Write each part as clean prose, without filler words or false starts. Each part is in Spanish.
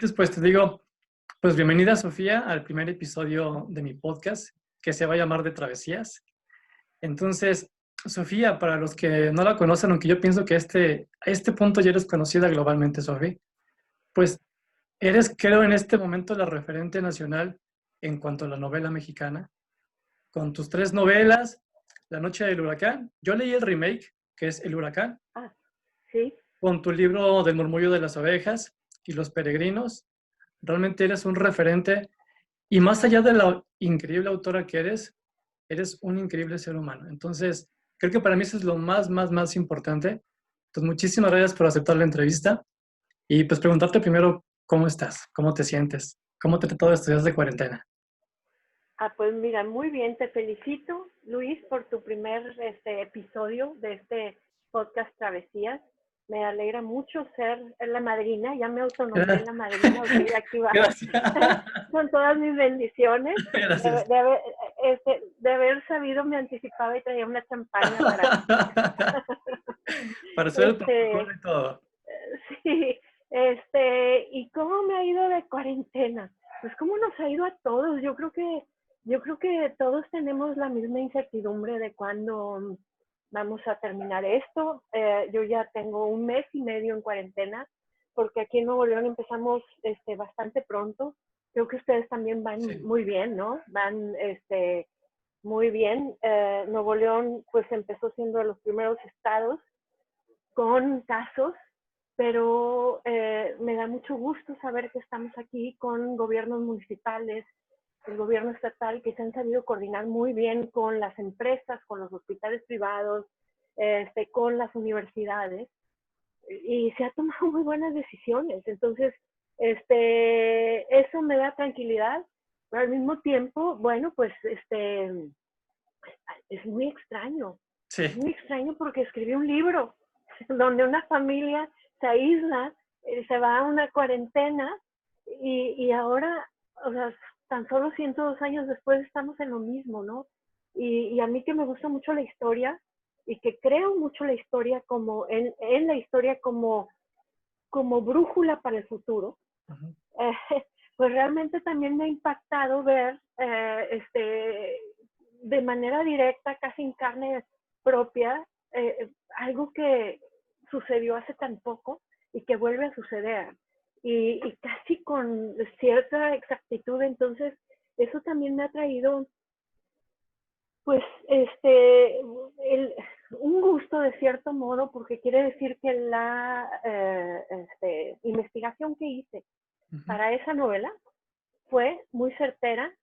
Después te digo, pues bienvenida Sofía al primer episodio de mi podcast que se va a llamar de Travesías. Entonces, Sofía, para los que no la conocen, aunque yo pienso que a este punto ya eres conocida globalmente, Sofía, pues eres, creo, en este momento la referente nacional en cuanto a la novela mexicana, con tus tres novelas, La Noche del Huracán. Yo leí el remake, que es El Huracán, Ah, sí. con tu libro Del Murmullo de las Abejas y Los Peregrinos. Realmente eres un referente y más allá de la increíble autora que eres un increíble ser humano. Entonces, creo que para mí eso es lo más importante. Entonces, muchísimas gracias por aceptar la entrevista y pues preguntarte primero cómo estás, cómo te sientes, cómo te ha tratado estos días de cuarentena. Pues mira, muy bien, te felicito, Luis, por tu primer episodio de este podcast Travesías. Me alegra mucho ser la madrina, ya me autonombré la madrina, ok, aquí va, Gracias. con todas mis bendiciones. Gracias. De haber sabido, me anticipaba y traía una champaña para... Para hacer el protocolo y todo. Sí, ¿y cómo me ha ido de cuarentena? Pues cómo nos ha ido a todos. Yo creo que todos tenemos la misma incertidumbre de cuándo vamos a terminar esto. Yo ya tengo 1 mes y medio en cuarentena, porque aquí en Nuevo León empezamos bastante pronto. Creo que ustedes también van Sí. muy bien, ¿no? Van muy bien. Nuevo León pues empezó siendo de los primeros estados con casos, pero me da mucho gusto saber que estamos aquí con gobiernos municipales, el gobierno estatal, que se han sabido coordinar muy bien con las empresas, con los hospitales privados, con las universidades, y se ha tomado muy buenas decisiones. Entonces, eso me da tranquilidad, pero al mismo tiempo, bueno, pues es muy extraño. Es Sí. muy extraño porque escribí un libro donde una familia se aísla, se va a una cuarentena y ahora, o sea, tan solo 102 años después estamos en lo mismo, ¿no? Y a mí que me gusta mucho la historia y que creo mucho la historia como, en la historia como brújula para el futuro, Ujú. eh, pues realmente también me ha impactado ver de manera directa, casi en carne propia, algo que sucedió hace tan poco y que vuelve a suceder. Y casi con cierta exactitud. Entonces, eso también me ha traído, pues, un gusto de cierto modo, porque quiere decir que la investigación que hice Ujú. para esa novela fue muy certera.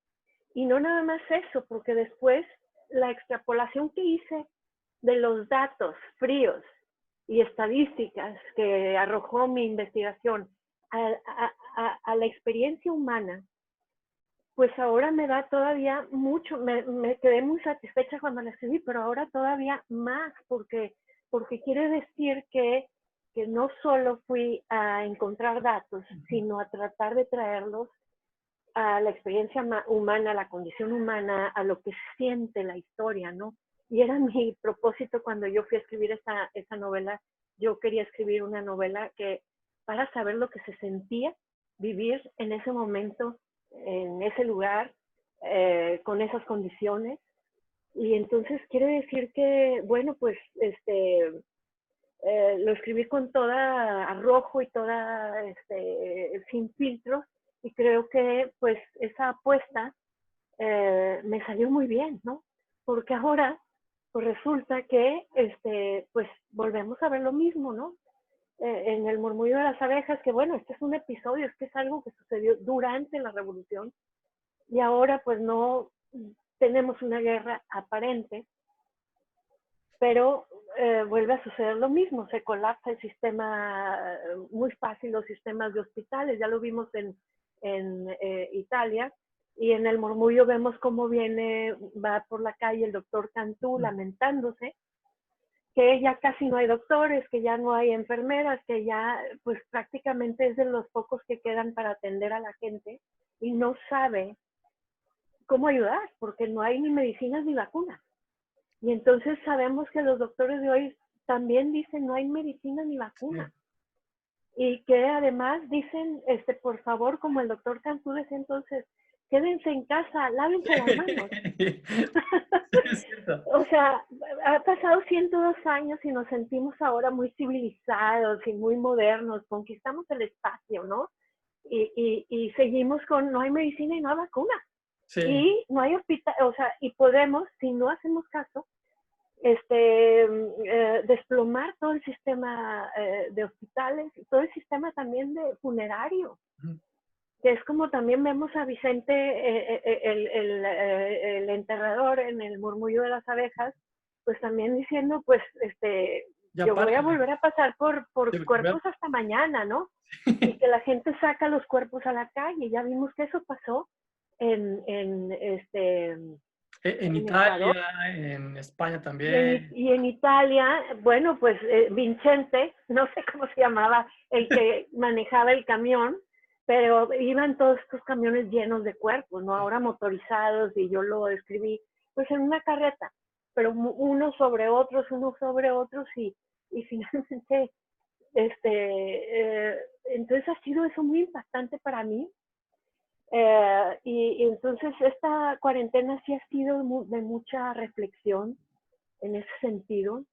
Y no nada más eso, porque después la extrapolación que hice de los datos fríos y estadísticas que arrojó mi investigación a la experiencia humana, pues ahora me da todavía mucho, me quedé muy satisfecha cuando la escribí, pero ahora todavía más, porque quiere decir que no solo fui a encontrar datos, sino a tratar de traerlos a la experiencia humana, a la condición humana, a lo que siente la historia, ¿no? Y era mi propósito cuando yo fui a escribir esa novela. Yo quería escribir una novela que, para saber lo que se sentía vivir en ese momento, en ese lugar, con esas condiciones. Y entonces quiere decir que, bueno, pues lo escribí con toda arrojo y toda sin filtros, y creo que pues esa apuesta me salió muy bien, ¿no? Porque ahora pues resulta que pues volvemos a ver lo mismo, ¿no? En El Murmullo de las Abejas, que bueno, este es un episodio, es que es algo que sucedió durante la revolución, y ahora pues no tenemos una guerra aparente, pero vuelve a suceder lo mismo, se colapsa el sistema muy fácil, los sistemas de hospitales, ya lo vimos en Italia, y en El Murmullo vemos cómo va por la calle el doctor Cantú lamentándose, que ya casi no hay doctores, que ya no hay enfermeras, que ya pues prácticamente es de los pocos que quedan para atender a la gente, y no sabe cómo ayudar, porque no hay ni medicinas ni vacunas. Y entonces sabemos que los doctores de hoy también dicen no hay medicina ni Sí. vacuna. y que además dicen, por favor, como el doctor Cantú decía entonces, quédense en casa, lávense las manos. Sí, es cierto. O sea, ha pasado 102 años y nos sentimos ahora muy civilizados y muy modernos, conquistamos el espacio, ¿no? Y seguimos con, no hay medicina y no hay vacuna. Sí, Y no hay hospital, o sea, y podemos, si no hacemos caso, desplomar todo el sistema de hospitales, todo el sistema también de funerario, ujú, que es como también vemos a Vicente, el enterrador en el murmullo de las abejas, pues también diciendo, pues, ya yo voy a párenle. volver a pasar por Sí, porque cuerpos hasta mañana, ¿no? Y que la gente saca los cuerpos a la calle. Ya vimos que eso pasó en, en, este, En en Ecuador. Italia, en España también. Y en Italia, bueno, pues Vincente, no sé cómo se llamaba, el que manejaba el camión, pero iban todos estos camiones llenos de cuerpos, ¿no? Ahora motorizados, y yo lo escribí, pues en una carreta, pero unos sobre otros, y finalmente, entonces ha sido eso muy impactante para mí. Y entonces esta cuarentena sí ha sido de mucha reflexión en ese sentido,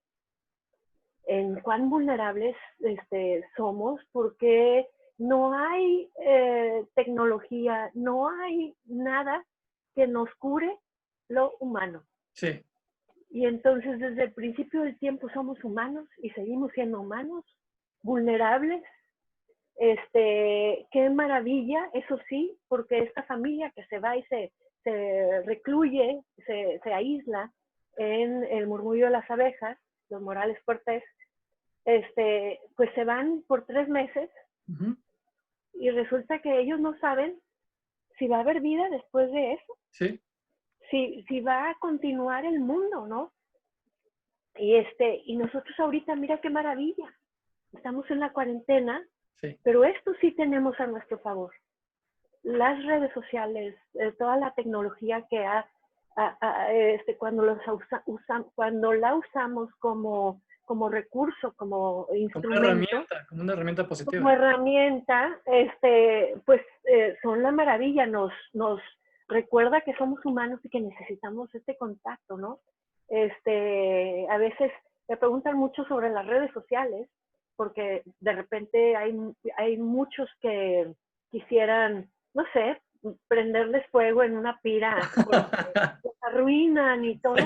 en cuán vulnerables somos, porque no hay tecnología, no hay nada que nos cure lo humano. Sí, Y entonces desde el principio del tiempo somos humanos y seguimos siendo humanos, vulnerables. Qué maravilla, eso sí, porque esta familia que se va y se recluye, se aísla en el murmullo de las abejas, los Morales Cortés, pues se van por 3 meses ujú, y resulta que ellos no saben si va a haber vida después de eso, sí, si va a continuar el mundo, ¿no? Y nosotros ahorita, mira qué maravilla, estamos en la cuarentena, sí. pero esto sí tenemos a nuestro favor. Las redes sociales, toda la tecnología que cuando la usamos como recurso, como instrumento, Como una herramienta como positiva. herramienta, pues son la maravilla, nos recuerda que somos humanos y que necesitamos este contacto, ¿no? A veces me preguntan mucho sobre las redes sociales, porque de repente hay muchos que quisieran, no sé, prenderles fuego en una pira porque los arruinan y todo.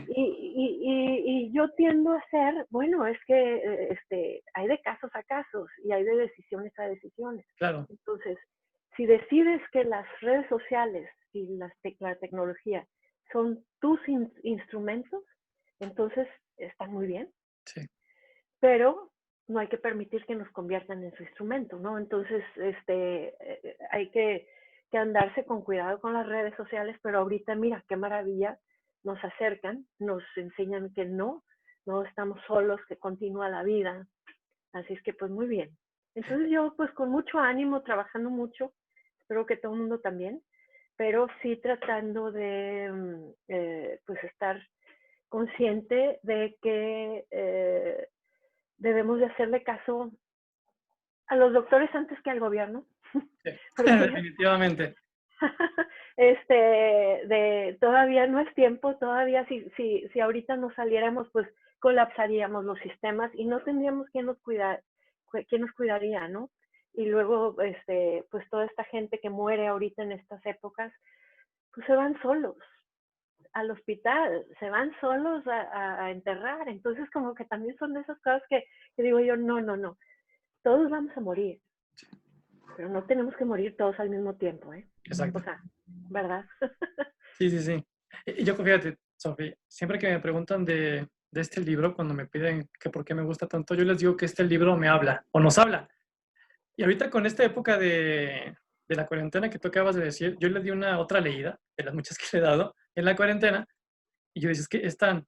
Y yo tiendo a ser, bueno, es que hay de casos a casos y hay de decisiones a decisiones. Claro, Entonces, si decides que las redes sociales y la tecnología son tus instrumentos, entonces están muy bien, sí. pero no hay que permitir que nos conviertan en su instrumento, ¿no? Entonces, hay que andarse con cuidado con las redes sociales, pero ahorita mira qué maravilla, nos acercan, nos enseñan que no estamos solos, que continúa la vida, así es que pues muy bien. Entonces yo pues con mucho ánimo, trabajando mucho, espero que todo el mundo también, pero sí tratando de pues estar consciente de que debemos de hacerle caso a los doctores antes que al gobierno, Sí, porque ya definitivamente. todavía no es tiempo, todavía si ahorita no saliéramos, pues colapsaríamos los sistemas y no tendríamos quién nos cuidaría, ¿no? Y luego, pues toda esta gente que muere ahorita en estas épocas, pues se van solos al hospital, se van solos a enterrar. Entonces, como que también son de esas cosas que digo yo, no, todos vamos a morir, pero no tenemos que morir todos al mismo tiempo, ¿eh? O Exacto. sea, ¿verdad? Sí, sí, sí. Y yo, fíjate, Sofi, siempre que me preguntan de este libro, cuando me piden que por qué me gusta tanto, yo les digo que este libro me habla o nos habla. Y ahorita con esta época de la cuarentena que tú acabas de decir, yo le di una otra leída de las muchas que le he dado en la cuarentena y yo dices que es tan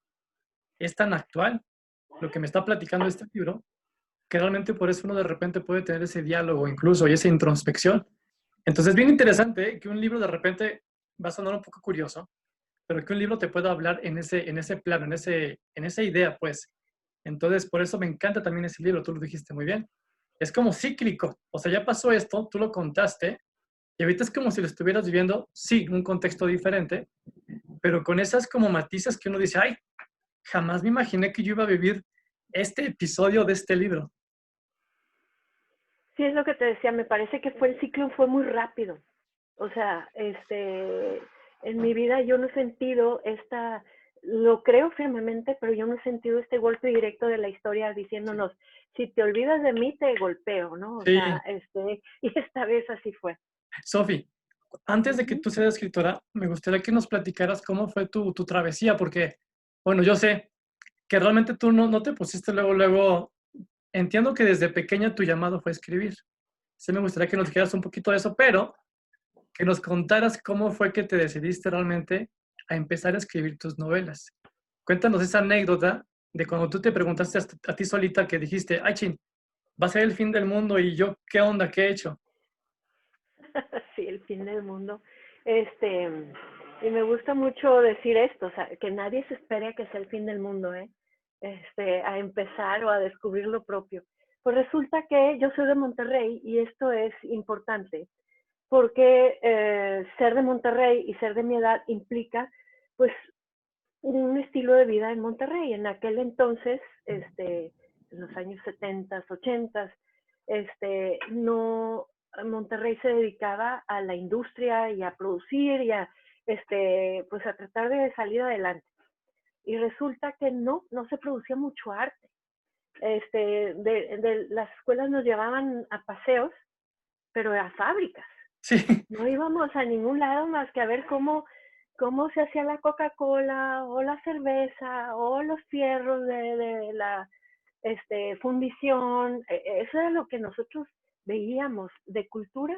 actual lo que me está platicando este libro que realmente por eso uno de repente puede tener ese diálogo incluso y esa introspección. Entonces es bien interesante que un libro de repente va a sonar un poco curioso, pero que un libro te pueda hablar en ese plano, en esa idea, pues. Entonces, por eso me encanta también ese libro, tú lo dijiste muy bien. es como cíclico. O sea, ya pasó esto, tú lo contaste, y ahorita es como si lo estuvieras viviendo, sí, un contexto diferente, pero con esas como matices que uno dice, ay, jamás me imaginé que yo iba a vivir este episodio de este libro. Sí, es lo que te decía, me parece que el ciclo fue muy rápido. O sea, en mi vida yo no he sentido lo creo firmemente, pero yo no he sentido este golpe directo de la historia diciéndonos, si te olvidas de mí, te golpeo, ¿no? O Sí, sea, y esta vez así fue. Sofi, antes de que Ujú. tú seas escritora, me gustaría que nos platicaras cómo fue tu travesía, porque, bueno, yo sé que realmente tú no te pusiste luego, entiendo que desde pequeña tu llamado fue escribir. Sí me gustaría que nos dijeras un poquito de eso, pero que nos contaras cómo fue que te decidiste realmente a empezar a escribir tus novelas. Cuéntanos esa anécdota de cuando tú te preguntaste a ti solita que dijiste, ay, chin, va a ser el fin del mundo y yo, ¿qué onda? ¿Qué he hecho? Sí, el fin del mundo. Este, y me gusta mucho decir esto, o sea, que nadie se espere a que sea el fin del mundo, ¿eh? A empezar o a descubrir lo propio. Pues resulta que yo soy de Monterrey y esto es importante, porque ser de Monterrey y ser de mi edad implica, pues, un estilo de vida en Monterrey. En aquel entonces, en los años 70, 80, no, Monterrey se dedicaba a la industria y a producir y pues a tratar de salir adelante. Y resulta que no se producía mucho arte. De las escuelas nos llevaban a paseos, pero a fábricas. Sí, No íbamos a ningún lado más que a ver cómo se hacía la Coca-Cola o la cerveza o los fierros de la fundición. Eso era lo que nosotros veíamos. De cultura,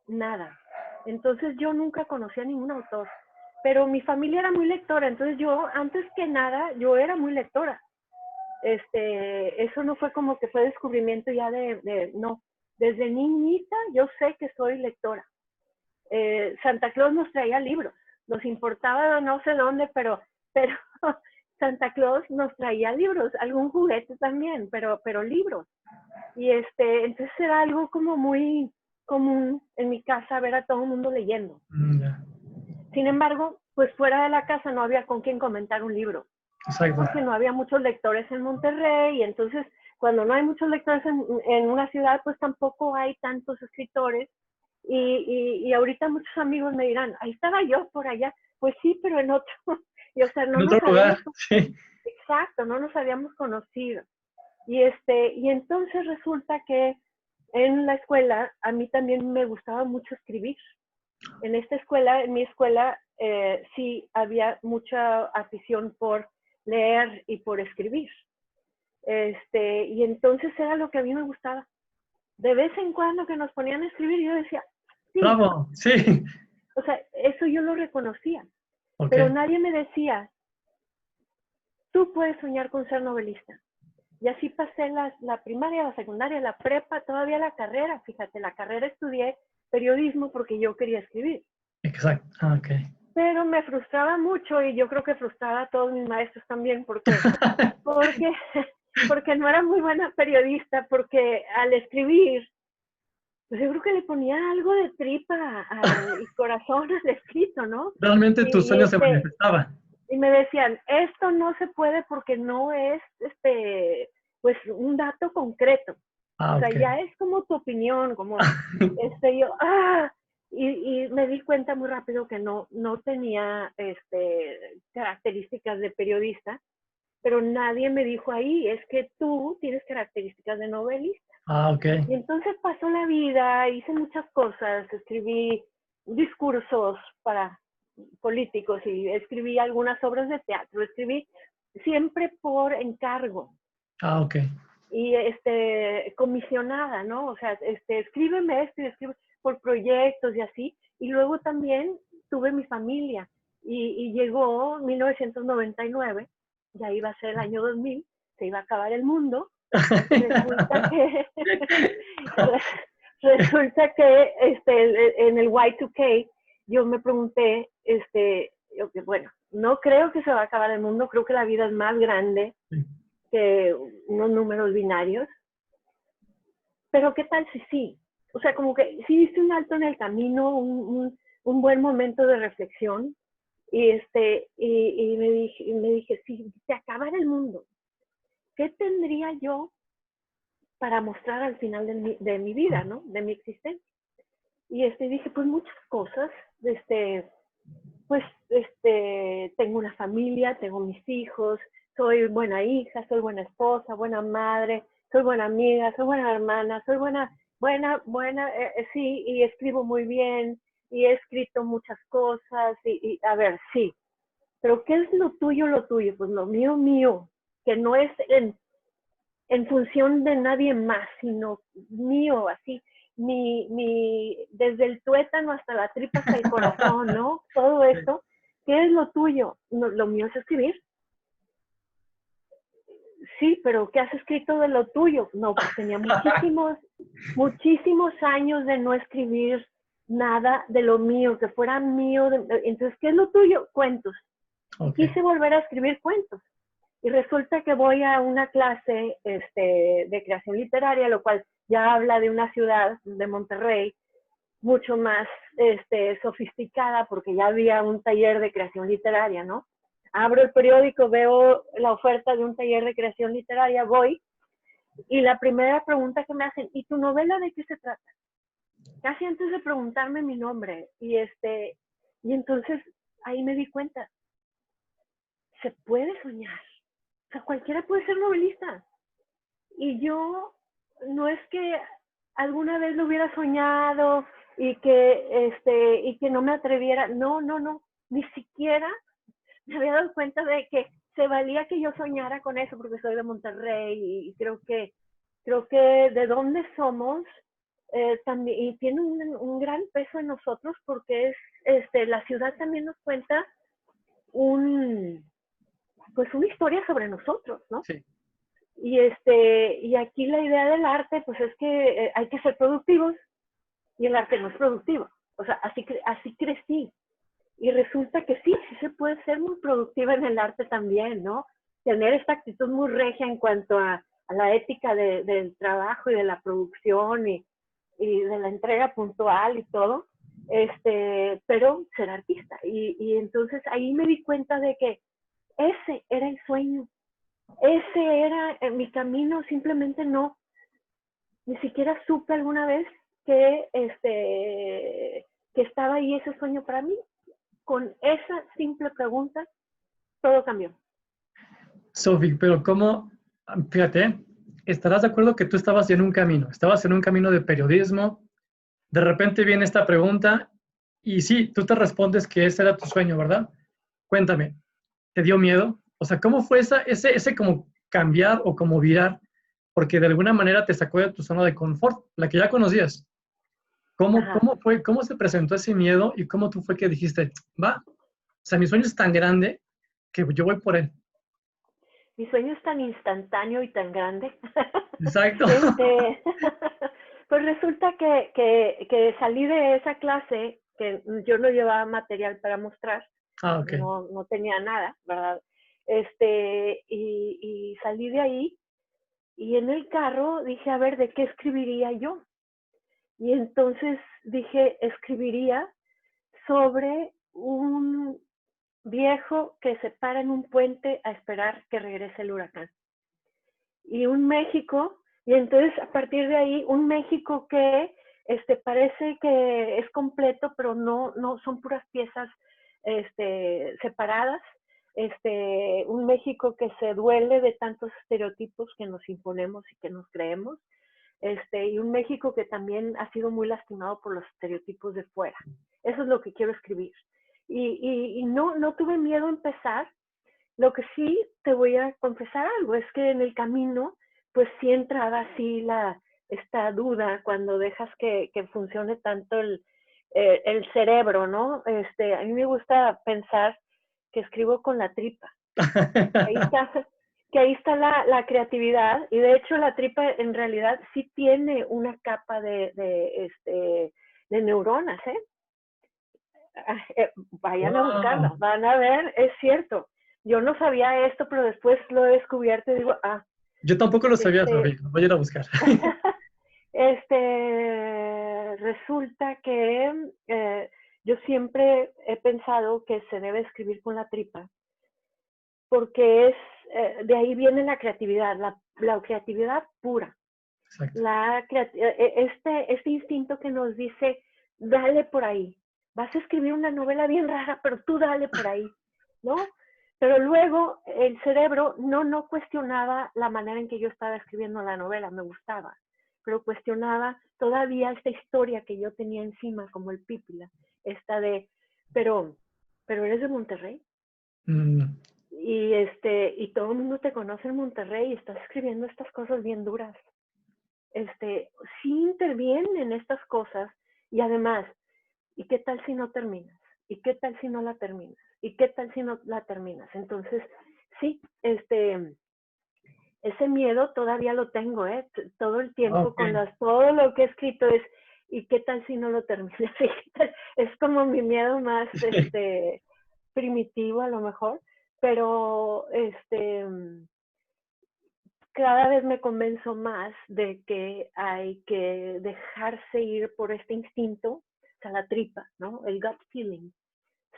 nada. Entonces yo nunca conocí a ningún autor, pero mi familia era muy lectora, entonces yo, antes que nada, yo era muy lectora. Eso no fue como que fue descubrimiento ya no. Desde niñita yo sé que soy lectora. Santa Claus nos traía libros, nos importaba no sé dónde, pero Santa Claus nos traía libros, algún juguete también, pero libros. Y entonces era algo como muy común en mi casa ver a todo el mundo leyendo. ya, Sin embargo, pues fuera de la casa no había con quién comentar un libro, exacto. porque no había muchos lectores en Monterrey, y entonces cuando no hay muchos lectores en una ciudad, pues tampoco hay tantos escritores. Y ahorita muchos amigos me dirán, ahí estaba yo por allá. Pues sí, pero en otro. Y o sea, no En otro nos lugar, habíamos, sí. exacto, no nos habíamos conocido. Y entonces resulta que en la escuela a mí también me gustaba mucho escribir. En mi escuela, sí había mucha afición por leer y por escribir. Y entonces era lo que a mí me gustaba. De vez en cuando que nos ponían a escribir, yo decía, sí, Bravo, sí. o sea, eso yo lo reconocía, Ok, pero nadie me decía, tú puedes soñar con ser novelista. Y así pasé la primaria, la secundaria, la prepa, todavía la carrera. Fíjate, la carrera estudié periodismo porque yo quería escribir. exacto. Ah, ok. Pero me frustraba mucho y yo creo que frustraba a todos mis maestros también porque, porque no era muy buena periodista, porque al escribir, pues yo creo que le ponía algo de tripa y corazón al escrito, ¿no? Realmente tus Y, y, sueños se este, manifestaban. y me decían, esto no se puede porque no es, pues un dato concreto. O Ah, sea, ok. ya es como tu opinión, como, yo, y me di cuenta muy rápido que no tenía, características de periodista, pero nadie me dijo ahí, es que tú tienes características de novelista. Ah, ok. Y entonces pasó la vida, hice muchas cosas, escribí discursos para políticos y escribí algunas obras de teatro, escribí siempre por encargo Ah, ok. y comisionada, ¿no? O sea, escríbeme esto y escribe por proyectos y así. Y luego también tuve mi familia y llegó 1999, ya iba a ser el año 2000, se iba a acabar el mundo y resulta que resulta que en el Y2K yo me pregunté, bueno, no creo que se va a acabar el mundo, creo que la vida es más grande Sí. que unos números binarios, pero ¿qué tal si sí? O sea, como que sí diste un alto en el camino, un buen momento de reflexión, y me dije, si se acabara el mundo, ¿qué tendría yo para mostrar al final de mi vida, ¿no? De mi existencia. Y dije, pues muchas cosas, tengo una familia, tengo mis hijos, soy buena hija, soy buena esposa, buena madre, soy buena amiga, soy buena hermana, soy sí, y escribo muy bien, y he escrito muchas cosas, y a ver, sí, pero ¿qué es lo tuyo, lo tuyo? Pues lo mío, mío, que no es en función de nadie más, sino mío, así, desde el tuétano hasta la tripa, hasta el corazón, ¿no? Todo esto, ¿qué es lo tuyo? No, lo mío es escribir. Sí, pero ¿qué has escrito de lo tuyo? No, pues tenía muchísimos años de no escribir nada de lo mío, que fuera mío. Entonces, ¿qué es lo tuyo? Cuentos. Y quise volver a escribir cuentos. Y resulta que voy a una clase de creación literaria, lo cual ya habla de una ciudad de Monterrey mucho más sofisticada, porque ya había un taller de creación literaria, ¿no? Abro el periódico, veo la oferta de un taller de creación literaria, voy, y la primera pregunta que me hacen, ¿y tu novela de qué se trata? Casi antes de preguntarme mi nombre, y entonces ahí me di cuenta, se puede soñar. O sea, cualquiera puede ser novelista. Y yo, no es que alguna vez lo hubiera soñado y que no me atreviera. No, ni siquiera me había dado cuenta de que se valía que yo soñara con eso, porque soy de Monterrey y creo que de dónde somos también, y tiene un gran peso en nosotros, porque la ciudad también nos cuenta pues una historia sobre nosotros, ¿no? Sí. Y aquí la idea del arte, pues es que hay que ser productivos, y el arte no es productivo. O sea, así crecí. Y resulta que sí se puede ser muy productiva en el arte también, ¿no? Tener esta actitud muy regia en cuanto a la ética del trabajo y de la producción y de la entrega puntual y todo, pero ser artista. Y entonces ahí me di cuenta de que ese era el sueño, ese era mi camino. Simplemente ni siquiera supe alguna vez que estaba ahí ese sueño para mí. Con esa simple pregunta, todo cambió. Sofi, pero ¿cómo? Fíjate, estarás de acuerdo que tú estabas en un camino de periodismo, de repente viene esta pregunta y sí, tú te respondes que ese era tu sueño, ¿verdad? Cuéntame, ¿te dio miedo? O sea, ¿cómo fue ese como cambiar o como virar? Porque de alguna manera te sacó de tu zona de confort, la que ya conocías. ¿Cómo fue, cómo se presentó ese miedo y cómo tú fue que dijiste, va, o sea, mi sueño es tan grande que yo voy por él? Mi sueño es tan instantáneo y tan grande. Exacto. Pues resulta que salí de esa clase, que yo no llevaba material para mostrar, Ok. no tenía nada, ¿verdad? Y salí de ahí, y en el carro dije, a ver, ¿de qué escribiría yo? Y entonces dije, escribiría sobre un viejo que se para en un puente a esperar que regrese el huracán. Y un México, y entonces a partir de ahí, un México que parece que es completo, pero no son puras piezas separadas. Un México que se duele de tantos estereotipos que nos imponemos y que nos creemos. Y un México que también ha sido muy lastimado por los estereotipos de fuera. Eso es lo que quiero escribir. Y no tuve miedo a empezar. Lo que sí te voy a confesar algo, es que en el camino, pues sí entraba así esta duda cuando dejas que funcione tanto el cerebro, ¿no? A mí me gusta pensar que escribo con la tripa. Que ahí está la creatividad, y de hecho la tripa en realidad sí tiene una capa de neuronas, ¿eh? Vayan a buscarla, Wow. van a ver, es cierto. Yo no sabía esto, pero después lo he descubierto y digo, Yo tampoco lo sabía, Sofía. Voy a ir a buscar. Resulta que yo siempre he pensado que se debe escribir con la tripa, porque de ahí viene la creatividad, la creatividad pura. Exacto. Este instinto que nos dice, dale por ahí. Vas a escribir una novela bien rara, pero tú dale por ahí, ¿no? Pero luego el cerebro no cuestionaba la manera en que yo estaba escribiendo la novela, me gustaba, pero cuestionaba todavía esta historia que yo tenía encima, como el pípila, esta de, pero, pero eres de Monterrey. Mm, Y todo el mundo te conoce en Monterrey y estás escribiendo estas cosas bien duras. Sí intervienen en estas cosas y además, ¿y qué tal si no terminas? ¿Y qué tal si no la terminas? ¿Y qué tal si no la terminas? Entonces, sí, ese miedo todavía lo tengo, ¿eh? Todo el tiempo ok. todo lo que he escrito es, ¿y qué tal si no lo terminas? Es como mi miedo más, primitivo a lo mejor, pero, cada vez me convenzo más de que hay que dejarse ir por este instinto, o sea, la tripa, ¿no? El gut feeling,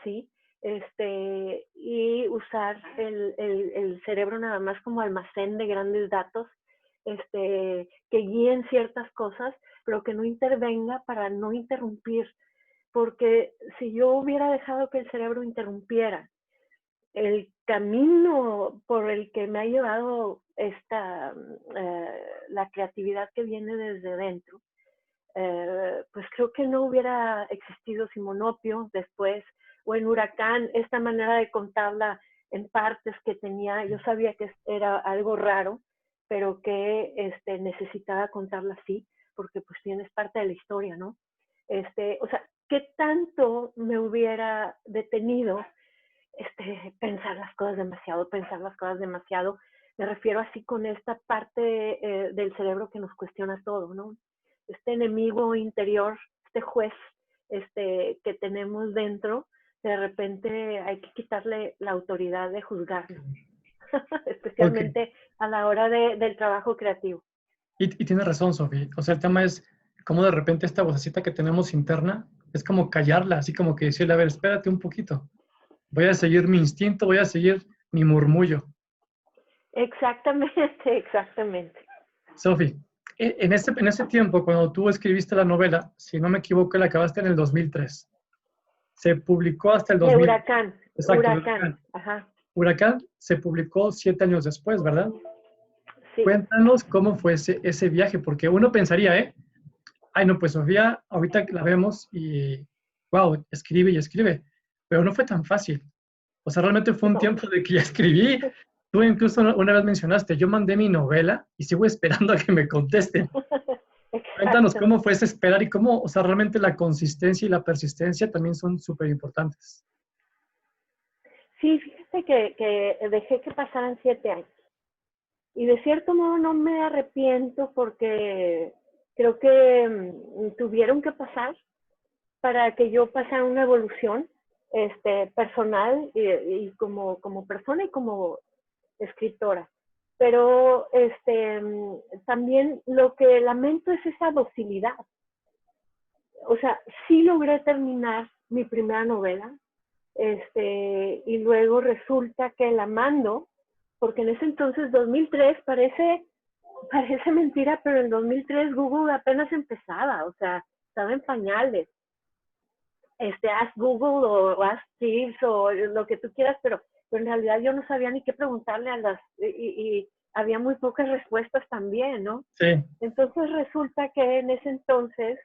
¿sí? Y usar el cerebro nada más como almacén de grandes datos, que guíen ciertas cosas, pero que no intervenga para no interrumpir, porque si yo hubiera dejado que el cerebro interrumpiera el camino por el que me ha llevado la creatividad que viene desde dentro, pues creo que no hubiera existido Simonopio después, o en Huracán, esta manera de contarla en partes que tenía, yo sabía que era algo raro, pero que necesitaba contarla así, porque pues tienes parte de la historia, ¿no? O sea, ¿qué tanto me hubiera detenido pensar las cosas demasiado? Me refiero así con esta parte del cerebro que nos cuestiona todo, ¿no? Este enemigo interior, este juez que tenemos dentro, de repente hay que quitarle la autoridad de juzgarnos, Ok. especialmente a la hora del trabajo creativo. Y tienes razón, Sofi. O sea, el tema es cómo de repente esta vocecita que tenemos interna es como callarla, así como que decirle, a ver, espérate un poquito. Voy a seguir mi instinto, voy a seguir mi murmullo. Exactamente, exactamente. Sofi, en ese tiempo, cuando tú escribiste la novela, si no me equivoco, la acabaste en el 2003. Se publicó hasta el De 2000. Huracán, Exacto, de Huracán, Huracán. ajá, Huracán se publicó 7 años después, ¿verdad? sí. Cuéntanos cómo fue ese viaje, porque uno pensaría, ay, no, pues Sofía, ahorita la vemos y, wow, escribe y escribe, pero no fue tan fácil. O sea, realmente fue un No. tiempo de que ya escribí. Tú incluso una vez mencionaste, yo mandé mi novela y sigo esperando a que me contesten. Cuéntanos Exacto. cómo fue ese esperar y cómo, o sea, realmente la consistencia y la persistencia también son súper importantes. Sí, fíjate que dejé que pasaran 7 años. Y de cierto modo no me arrepiento porque creo que tuvieron que pasar para que yo pasara una evolución personal y como persona y como escritora. Pero también lo que lamento es esa docilidad. O sea, sí logré terminar mi primera novela, y luego resulta que la mando, porque en ese entonces, 2003, parece mentira, pero en 2003 Google apenas empezaba, o sea, estaba en pañales. Ask Google o Ask Jeeves o lo que tú quieras, pero en realidad yo no sabía ni qué preguntarle y había muy pocas respuestas también, ¿no? Sí, Entonces resulta que en ese entonces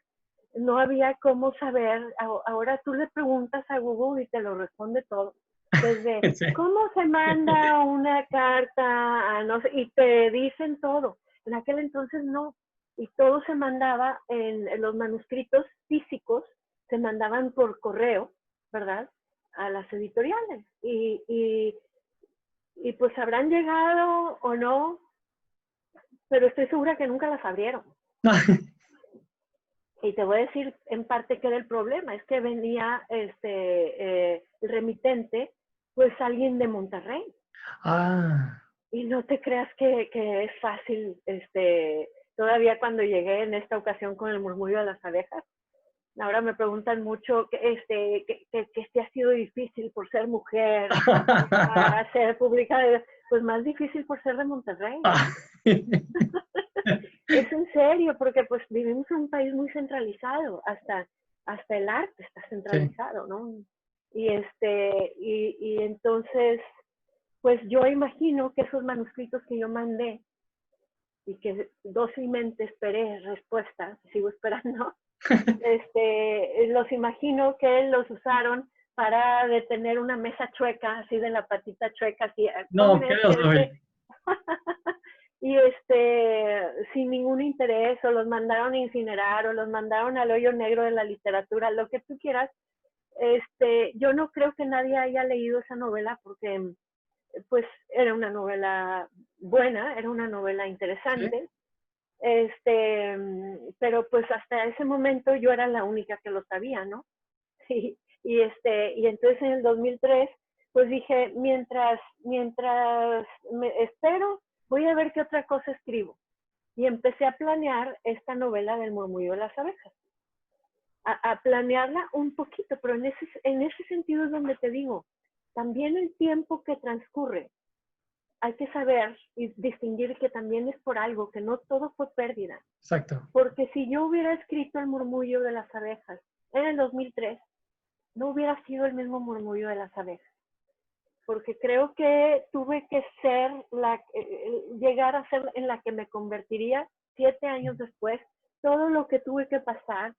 no había cómo saber, ahora tú le preguntas a Google y te lo responde todo, desde sí. cómo se manda una carta a no sé, y te dicen todo. En aquel entonces no, y todo se mandaba en los manuscritos físicos, se mandaban por correo, ¿verdad? A las editoriales. Y pues habrán llegado o no, pero estoy segura que nunca las abrieron. Y te voy a decir en parte que era el problema, es que venía el remitente, pues alguien de Monterrey. Ah, Y no te creas que es fácil todavía cuando llegué en esta ocasión con el murmullo de las abejas, ahora me preguntan mucho que ha sido difícil por ser mujer, a ser pública, pues más difícil por ser de Monterrey. Es en serio, porque pues vivimos en un país muy centralizado, hasta el arte está centralizado, sí. ¿No? Y entonces, pues yo imagino que esos manuscritos que yo mandé y que dócilmente esperé respuesta, sigo esperando, los imagino que los usaron para detener una mesa chueca, así de la patita chueca, así. No, ¿qué os doy? Y sin ningún interés, o los mandaron a incinerar, o los mandaron al hoyo negro de la literatura, lo que tú quieras. Yo no creo que nadie haya leído esa novela porque pues era una novela buena, era una novela interesante. ¿Sí? Pero pues hasta ese momento yo era la única que lo sabía, ¿no? Sí, y entonces en el 2003 pues dije, mientras me espero, voy a ver qué otra cosa escribo. Y empecé a planear esta novela del murmullo de las abejas. A planearla un poquito, pero en ese sentido es donde te digo, también el tiempo que transcurre, hay que saber y distinguir que también es por algo, que no todo fue pérdida. Exacto. Porque si yo hubiera escrito el murmullo de las abejas en el 2003, no hubiera sido el mismo murmullo de las abejas. Porque creo que tuve que ser llegar a ser en la que me convertiría 7 años después, todo lo que tuve que pasar,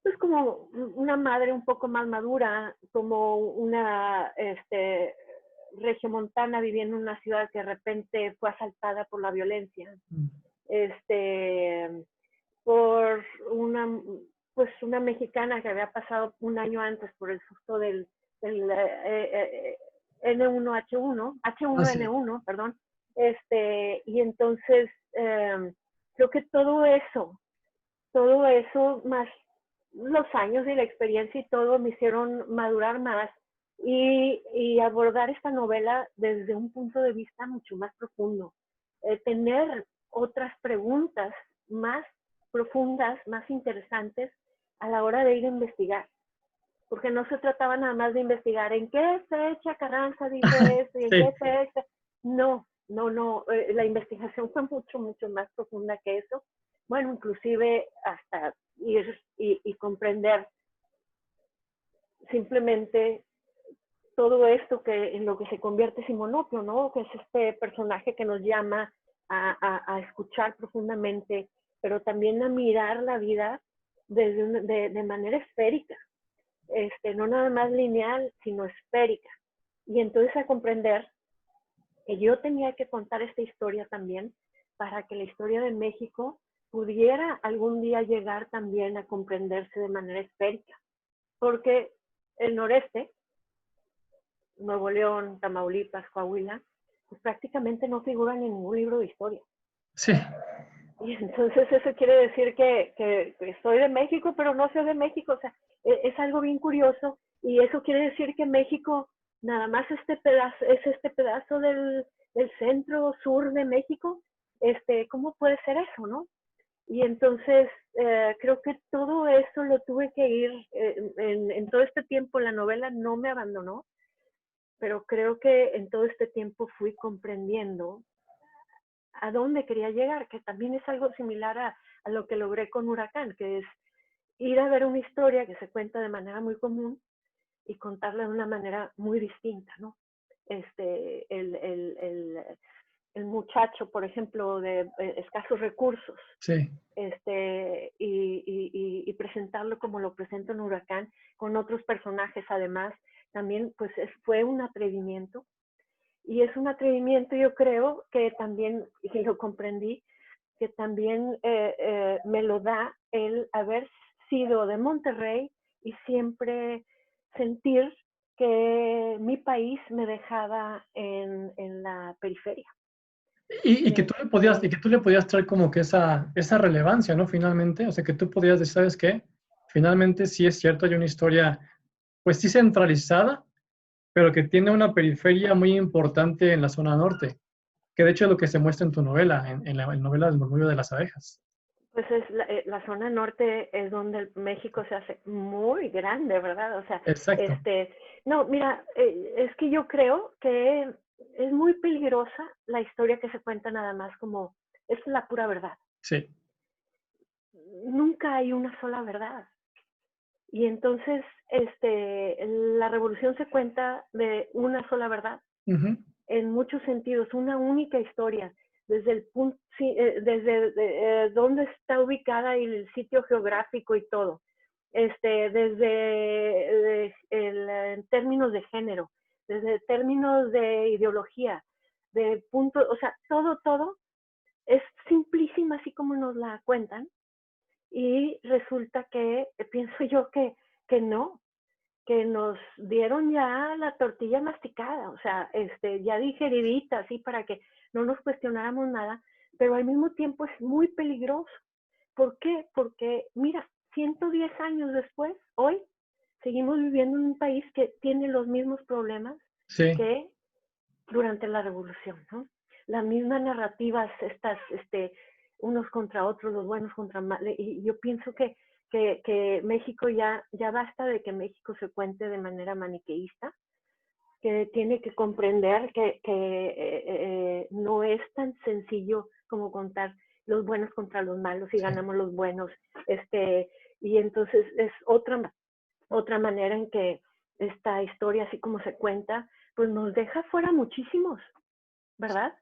pues como una madre un poco más madura, como una regiomontana viviendo en una ciudad que de repente fue asaltada por la violencia, por una mexicana que había pasado un año antes por el susto del N1H1, H1N1, perdón, y entonces creo que todo eso más los años y la experiencia y todo me hicieron madurar más y abordar esta novela desde un punto de vista mucho más profundo, tener otras preguntas más profundas, más interesantes a la hora de ir a investigar. Porque no se trataba nada más de investigar en qué fecha Carranza dijo esto y en qué fecha. No. La investigación fue mucho más profunda que eso. Bueno, inclusive hasta ir y comprender simplemente todo esto que en lo que se convierte Simonopio, ¿no? Que es este personaje que nos llama a escuchar profundamente, pero también a mirar la vida de manera esférica. No nada más lineal, sino esférica. Y entonces a comprender que yo tenía que contar esta historia también para que la historia de México pudiera algún día llegar también a comprenderse de manera esférica. Porque el noreste, Nuevo León, Tamaulipas, Coahuila, pues prácticamente no figuran en ningún libro de historia. Sí. Y entonces eso quiere decir que soy de México, pero no soy de México. O sea, es algo bien curioso. Y eso quiere decir que México, nada más es este pedazo del centro sur de México. ¿Cómo puede ser eso, no? Y entonces creo que todo eso lo tuve que ir, en todo este tiempo la novela no me abandonó, pero creo que en todo este tiempo fui comprendiendo a dónde quería llegar, que también es algo similar a lo que logré con Huracán, que es ir a ver una historia que se cuenta de manera muy común y contarla de una manera muy distinta, ¿no? El muchacho, por ejemplo, de escasos recursos, sí. Y presentarlo como lo presento en Huracán, con otros personajes además, también pues fue un atrevimiento. Y es un atrevimiento, yo creo, que también, y lo comprendí, que también me lo da el haber sido de Monterrey y siempre sentir que mi país me dejaba en la periferia. Y que tú le podías traer como que esa relevancia, ¿no? Finalmente, o sea, que tú podías decir, ¿sabes qué? Finalmente sí es cierto, hay una historia, pues sí centralizada, pero que tiene una periferia muy importante en la zona norte, que de hecho es lo que se muestra en tu novela, en la novela del murmullo de las abejas. Pues es la zona norte es donde México se hace muy grande, ¿verdad? O sea, Exacto, no, mira, es que yo creo que es muy peligrosa la historia que se cuenta nada más como, es la pura verdad. sí. Nunca hay una sola verdad. Y entonces, la revolución se cuenta de una sola verdad, Ujú. en muchos sentidos, una única historia, desde el punto, sí, dónde está ubicada y el sitio geográfico y todo, en términos de género, desde términos de ideología, de punto, o sea, todo es simplísima así como nos la cuentan, y resulta que pienso yo que no, que nos dieron ya la tortilla masticada, o sea, ya digeridita, así para que no nos cuestionáramos nada, pero al mismo tiempo es muy peligroso. ¿Por qué? Porque, mira, 110 años después, hoy, seguimos viviendo en un país que tiene los mismos problemas Sí, que durante la revolución, ¿no? Las mismas narrativas, unos contra otros, los buenos contra malos, y yo pienso que México ya basta de que México se cuente de manera maniqueísta, que tiene que comprender que no es tan sencillo como contar los buenos contra los malos y sí. ganamos los buenos, y entonces es otra manera en que esta historia, así como se cuenta, pues nos deja fuera muchísimos, ¿verdad?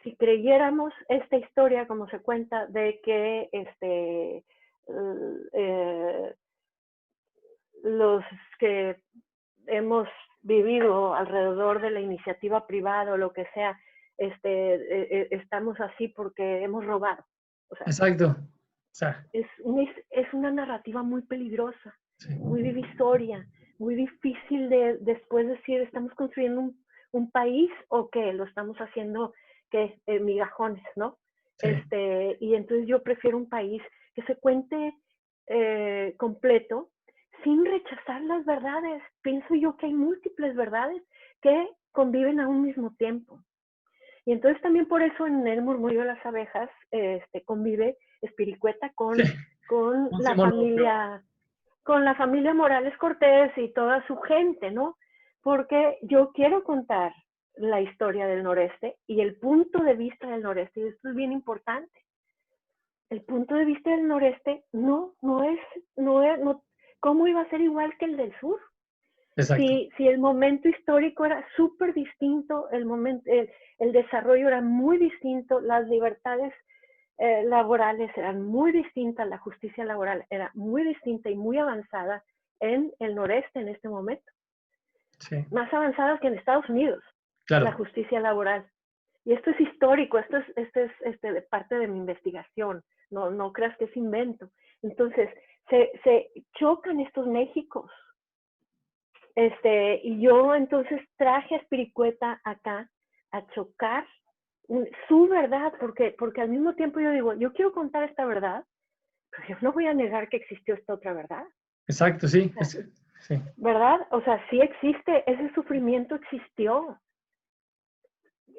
Si creyéramos esta historia como se cuenta de que eh, los que hemos vivido alrededor de la iniciativa privada o lo que sea, estamos así porque hemos robado. O sea, Exacto. O sea, es una narrativa muy peligrosa, sí, muy divisoria, muy difícil de después decir, estamos construyendo un país o qué, lo estamos haciendo que migajones, ¿no? sí. Y entonces yo prefiero un país que se cuente completo sin rechazar las verdades. Pienso yo que hay múltiples verdades que conviven a un mismo tiempo. Y entonces también por eso en el murmullo de las abejas convive Espiricueta Sí, con un la simulacro. familia Morales Cortés y toda su gente, ¿no? Porque yo quiero contar la historia del noreste y el punto de vista del noreste, y esto es bien importante. El punto de vista del noreste no, ¿cómo iba a ser igual que el del sur? Exacto. Si el momento histórico era súper distinto, el desarrollo era muy distinto, las libertades laborales eran muy distintas, la justicia laboral era muy distinta y muy avanzada en el noreste en este momento, Sí, más avanzada que en Estados Unidos, la claro. justicia laboral. Y esto es histórico, esto es de parte de mi investigación, no creas que es invento. Entonces, se chocan estos Méxicos. Y yo entonces traje a Espiricueta acá a chocar su verdad, porque al mismo tiempo yo digo, yo quiero contar esta verdad, pero yo no voy a negar que existió esta otra verdad. Exacto, O sí. sea, Sí. ¿verdad? O sea, sí existe, ese sufrimiento existió,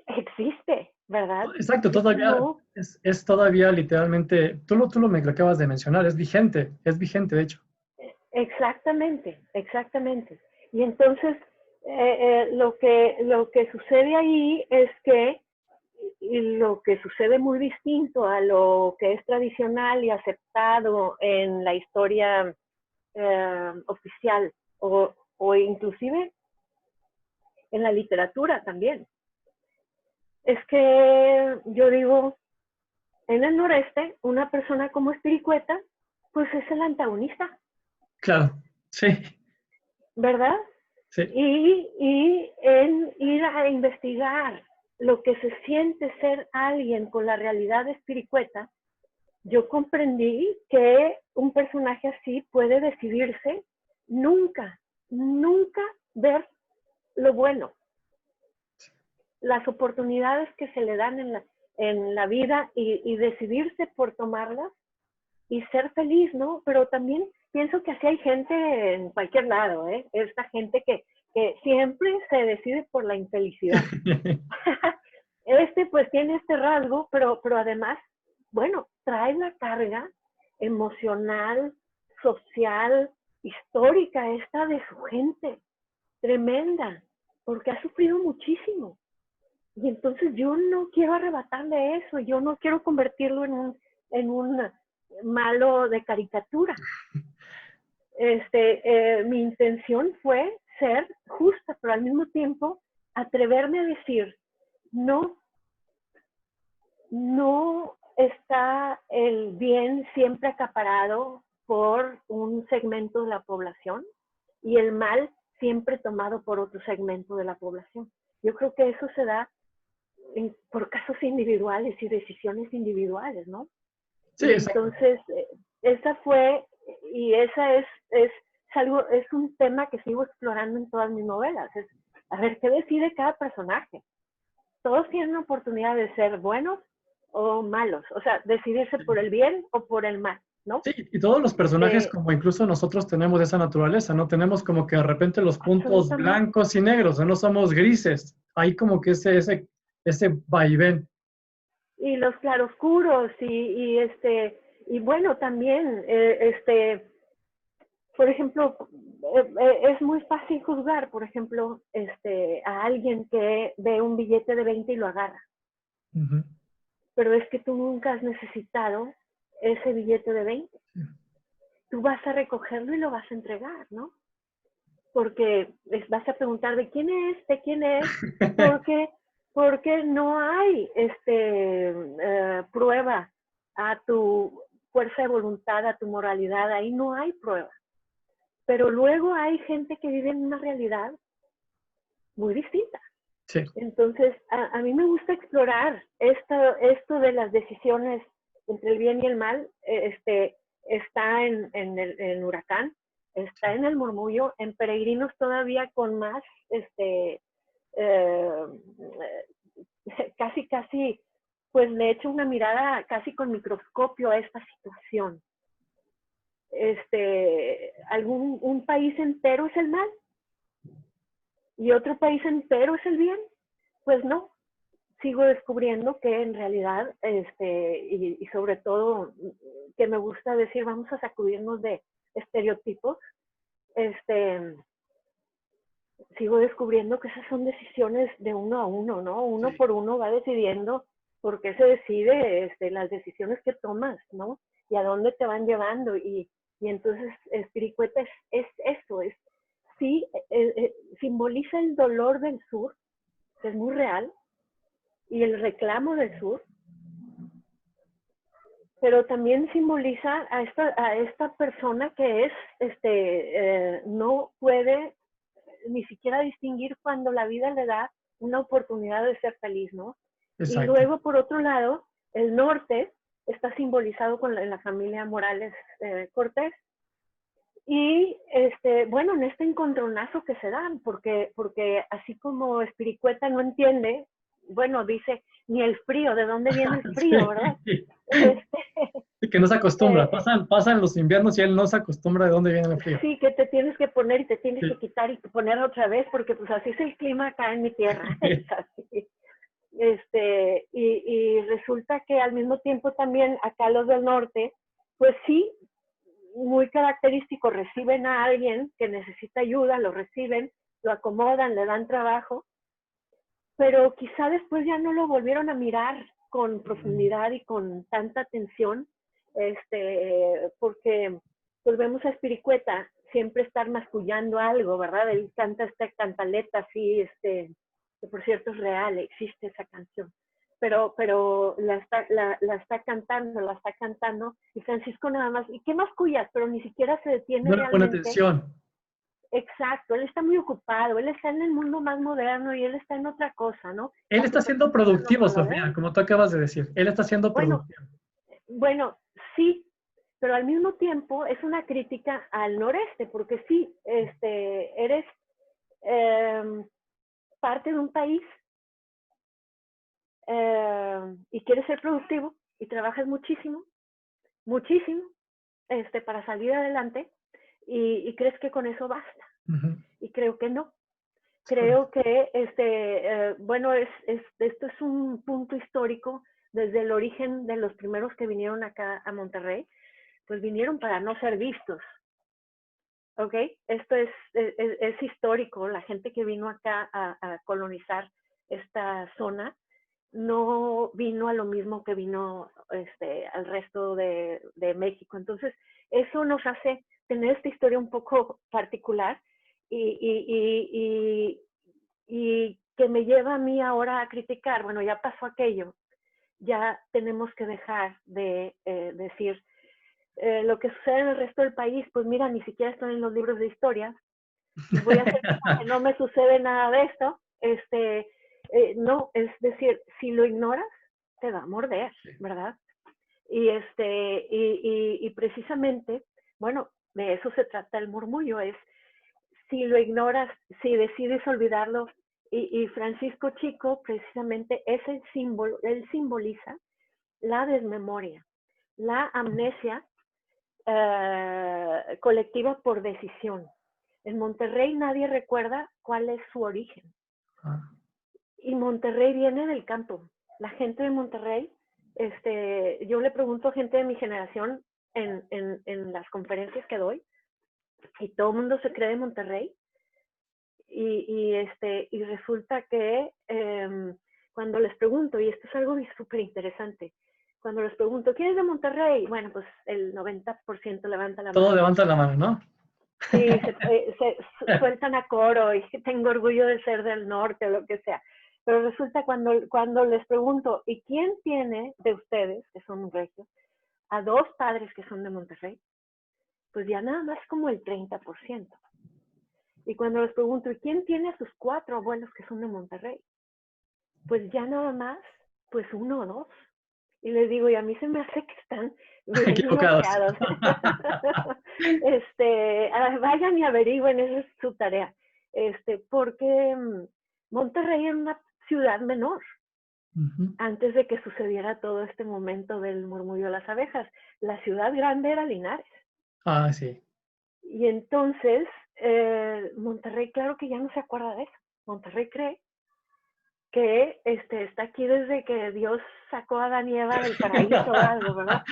existe, ¿verdad? Exacto, Eso todavía no, es todavía literalmente, me lo acabas de mencionar, es vigente, de hecho. exactamente. Y entonces, lo que sucede ahí es que y lo que sucede muy distinto a lo que es tradicional y aceptado en la historia oficial o inclusive en la literatura también. Es que yo digo, en el noreste, una persona como Espiricueta, pues es el antagonista, Claro, sí, ¿verdad? sí, Y en ir a investigar lo que se siente ser alguien con la realidad de Espiricueta, yo comprendí que un personaje así puede decidirse nunca ver lo bueno, las oportunidades que se le dan en la vida y decidirse por tomarlas y ser feliz, ¿no? Pero también pienso que así hay gente en cualquier lado, ¿eh? Esta gente que siempre se decide por la infelicidad. pues tiene este rasgo, pero además, bueno, trae la carga emocional, social, histórica esta de su gente, tremenda, porque ha sufrido muchísimo. Y entonces yo no quiero arrebatarle eso, yo no quiero convertirlo en un malo de caricatura. Mi intención fue ser justa, pero al mismo tiempo atreverme a decir, no, no está el bien siempre acaparado por un segmento de la población y el mal siempre tomado por otro segmento de la población. Yo creo que eso se da por casos individuales y decisiones individuales, ¿no? Sí, Y exacto. entonces, esa fue, y esa es algo, es un tema que sigo explorando en todas mis novelas. Es, a ver, ¿qué decide cada personaje? Todos tienen una oportunidad de ser buenos o malos, o sea, decidirse por el bien o por el mal, ¿no? Sí, y todos los personajes, como incluso nosotros tenemos esa naturaleza, ¿no? Tenemos como que de repente los puntos Absolutamente. blancos y negros, ¿no? No somos grises. Hay como que ese vaivén. Y los claroscuros y bueno, también, por ejemplo, es muy fácil juzgar, por ejemplo, a alguien que ve un billete de 20 y lo agarra. Ujú. Pero es que tú nunca has necesitado ese billete de 20. Tú vas a recogerlo y lo vas a entregar, ¿no? Porque les vas a preguntar de quién es, de quién es, porque, porque no hay prueba a tu fuerza de voluntad, a tu moralidad, ahí no hay prueba. Pero luego hay gente que vive en una realidad muy distinta. Sí, Entonces, a mí me gusta explorar esto de las decisiones entre el bien y el mal. Está en Huracán, está en El Murmullo, en Peregrinos todavía con más, eh, casi, pues le echo una mirada casi con microscopio a esta situación. Un país entero es el mal y otro país entero es el bien. Pues no, sigo descubriendo que en realidad, y sobre todo que me gusta decir, vamos a sacudirnos de estereotipos, este, sigo descubriendo que esas son decisiones de uno a uno, ¿no? Uno sí. por uno va decidiendo por qué se decide, las decisiones que tomas, ¿no? Y a dónde te van llevando. Y entonces, Espiricueta es eso, sí, simboliza el dolor del sur, que es muy real, y el reclamo del sur, pero también simboliza a esta persona que es, no puede ni siquiera distinguir cuando la vida le da una oportunidad de ser feliz, ¿no? Y Exacto. luego, por otro lado, el norte está simbolizado con la familia Morales Cortés. Y bueno, en este encontronazo que se dan, porque así como Espiricueta no entiende, bueno, dice, ni el frío, ¿de dónde viene el frío, verdad? Sí. Este, Que no se acostumbra. eh, Pasan los inviernos y él no se acostumbra de dónde viene el frío. sí, que te tienes que poner y te tienes que Sí. quitar y poner otra vez, porque pues así es el clima acá en mi tierra, es así. Y resulta que al mismo tiempo también acá los del norte, pues sí, muy característico, reciben a alguien que necesita ayuda, lo reciben, lo acomodan, le dan trabajo, pero quizá después ya no lo volvieron a mirar con profundidad y con tanta atención, porque pues vemos a Espiricueta siempre estar mascullando algo, ¿verdad? Él canta esta cantaleta así, que por cierto es real, existe esa canción. Pero la está cantando, y Francisco nada más, ¿y qué mascullas? Pero ni siquiera se detiene No le pone realmente. atención. Exacto, él está muy ocupado, él está en el mundo más moderno y él está en otra cosa, ¿no? Él La está siendo protagonista no productivo, lo Sofía, ve. como tú acabas de decir. Él está siendo Bueno, productivo. bueno, sí, pero al mismo tiempo es una crítica al noreste, porque sí, eres eh, parte de un país y quieres ser productivo y trabajas muchísimo, muchísimo, para salir adelante y crees que con eso basta. Ujú. Y creo que no. Creo que, bueno, esto es un punto histórico desde el origen de los primeros que vinieron acá a Monterrey, pues vinieron para no ser vistos. ¿Ok? Esto es histórico. La gente que vino acá a colonizar esta zona no vino a lo mismo que vino al resto de México. Entonces, eso nos hace tener esta historia un poco particular y que me lleva a mí ahora a criticar. Bueno, ya pasó aquello, ya tenemos que dejar de decir lo que sucede en el resto del país, pues mira, ni siquiera están en los libros de historia, y voy a hacer como que no me sucede nada de esto. No, es decir, si lo ignoras, te va a morder, ¿verdad? Y precisamente, bueno, de eso se trata el murmullo, es si lo ignoras, si decides olvidarlo, y Francisco Chico precisamente es el símbolo, él simboliza la desmemoria, la amnesia colectiva por decisión. En Monterrey nadie recuerda cuál es su origen. Y Monterrey viene del campo. La gente de Monterrey, yo le pregunto a gente de mi generación en las conferencias que doy, y todo el mundo se cree de Monterrey. Y resulta que cuando les pregunto, y esto es algo súper interesante, cuando les pregunto, ¿quién es de Monterrey? Bueno, pues el 90% levanta la mano. Todo levanta la mano, ¿no? Sí, se sueltan a coro y tengo orgullo de ser del norte o lo que sea. Pero resulta cuando les pregunto, ¿y quién tiene de ustedes, que son regios, a dos padres que son de Monterrey? Pues ya nada más como el 30%. Y cuando les pregunto, ¿y quién tiene a sus 4 abuelos que son de Monterrey? Pues ya nada más, pues 1 o 2. Y les digo, y a mí se me hace que están bien Equivocados. bloqueados. Vayan y averigüen, esa es su tarea. Porque Monterrey era una ciudad menor antes de que sucediera todo este momento del murmullo de las abejas. La ciudad grande era Linares. Ah, sí. Y entonces, Monterrey, claro que ya no se acuerda de eso. Monterrey cree que está aquí desde que Dios sacó a Adán y Eva del paraíso o algo, ¿verdad?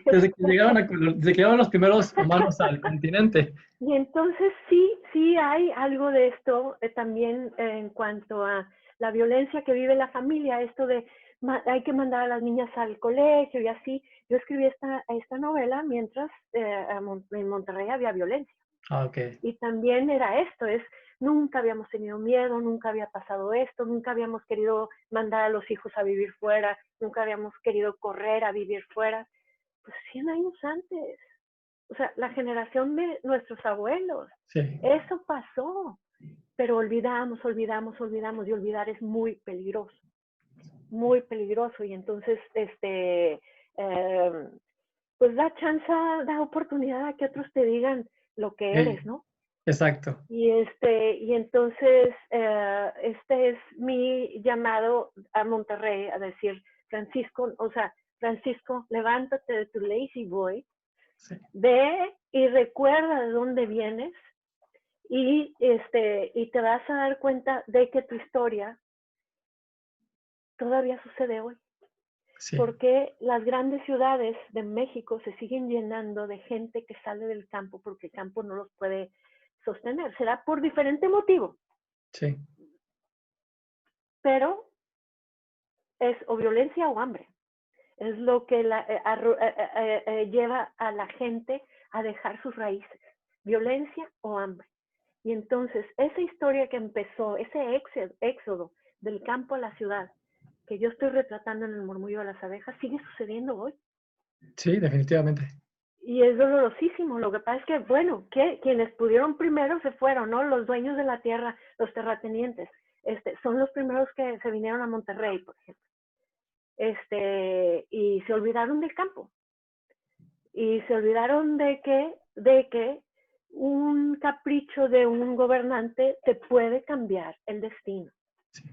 Desde que llegaron los primeros humanos al continente. Y entonces sí hay algo de esto también en cuanto a la violencia que vive la familia, esto de hay que mandar a las niñas al colegio y así. Yo escribí esta novela mientras en Monterrey había violencia. Ah, okay. Y también era esto, nunca habíamos tenido miedo, nunca había pasado esto, nunca habíamos querido mandar a los hijos a vivir fuera, nunca habíamos querido correr a vivir fuera. Pues 100 años antes. O sea, la generación de nuestros abuelos. Sí. Eso pasó. Pero olvidamos, y olvidar es muy peligroso. Muy peligroso. Y entonces, pues da oportunidad a que otros te digan lo que eres, ¿no? Exacto. Y entonces, este es mi llamado a Monterrey a decir, Francisco, levántate de tu lazy boy, sí. Ve y recuerda de dónde vienes y te vas a dar cuenta de que tu historia todavía sucede hoy. Sí. Porque las grandes ciudades de México se siguen llenando de gente que sale del campo porque el campo no los puede sostener. Será por diferente motivo. Sí. Pero es o violencia o hambre. Es lo que lleva a la gente a dejar sus raíces. Violencia o hambre. Y entonces, esa historia que empezó, ese éxodo del campo a la ciudad, que yo estoy retratando en el murmullo de las abejas, sigue sucediendo hoy. Sí, definitivamente. Y es dolorosísimo. Lo que pasa es que, bueno, quienes pudieron primero se fueron, ¿no? Los dueños de la tierra, los terratenientes, son los primeros que se vinieron a Monterrey, por ejemplo. Y se olvidaron del campo. Y se olvidaron de que un capricho de un gobernante te puede cambiar el destino. Sí.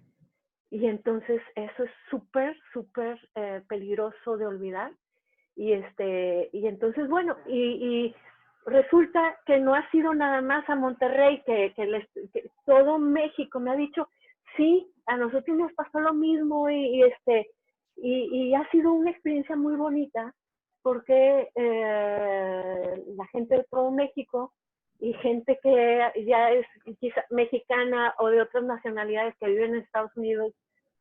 Y entonces eso es súper, súper peligroso de olvidar. Y entonces, bueno, y resulta que no ha sido nada más a Monterrey que todo México me ha dicho, sí, a nosotros nos pasó lo mismo y ha sido una experiencia muy bonita porque la gente de todo México y gente que ya es quizá mexicana o de otras nacionalidades que viven en Estados Unidos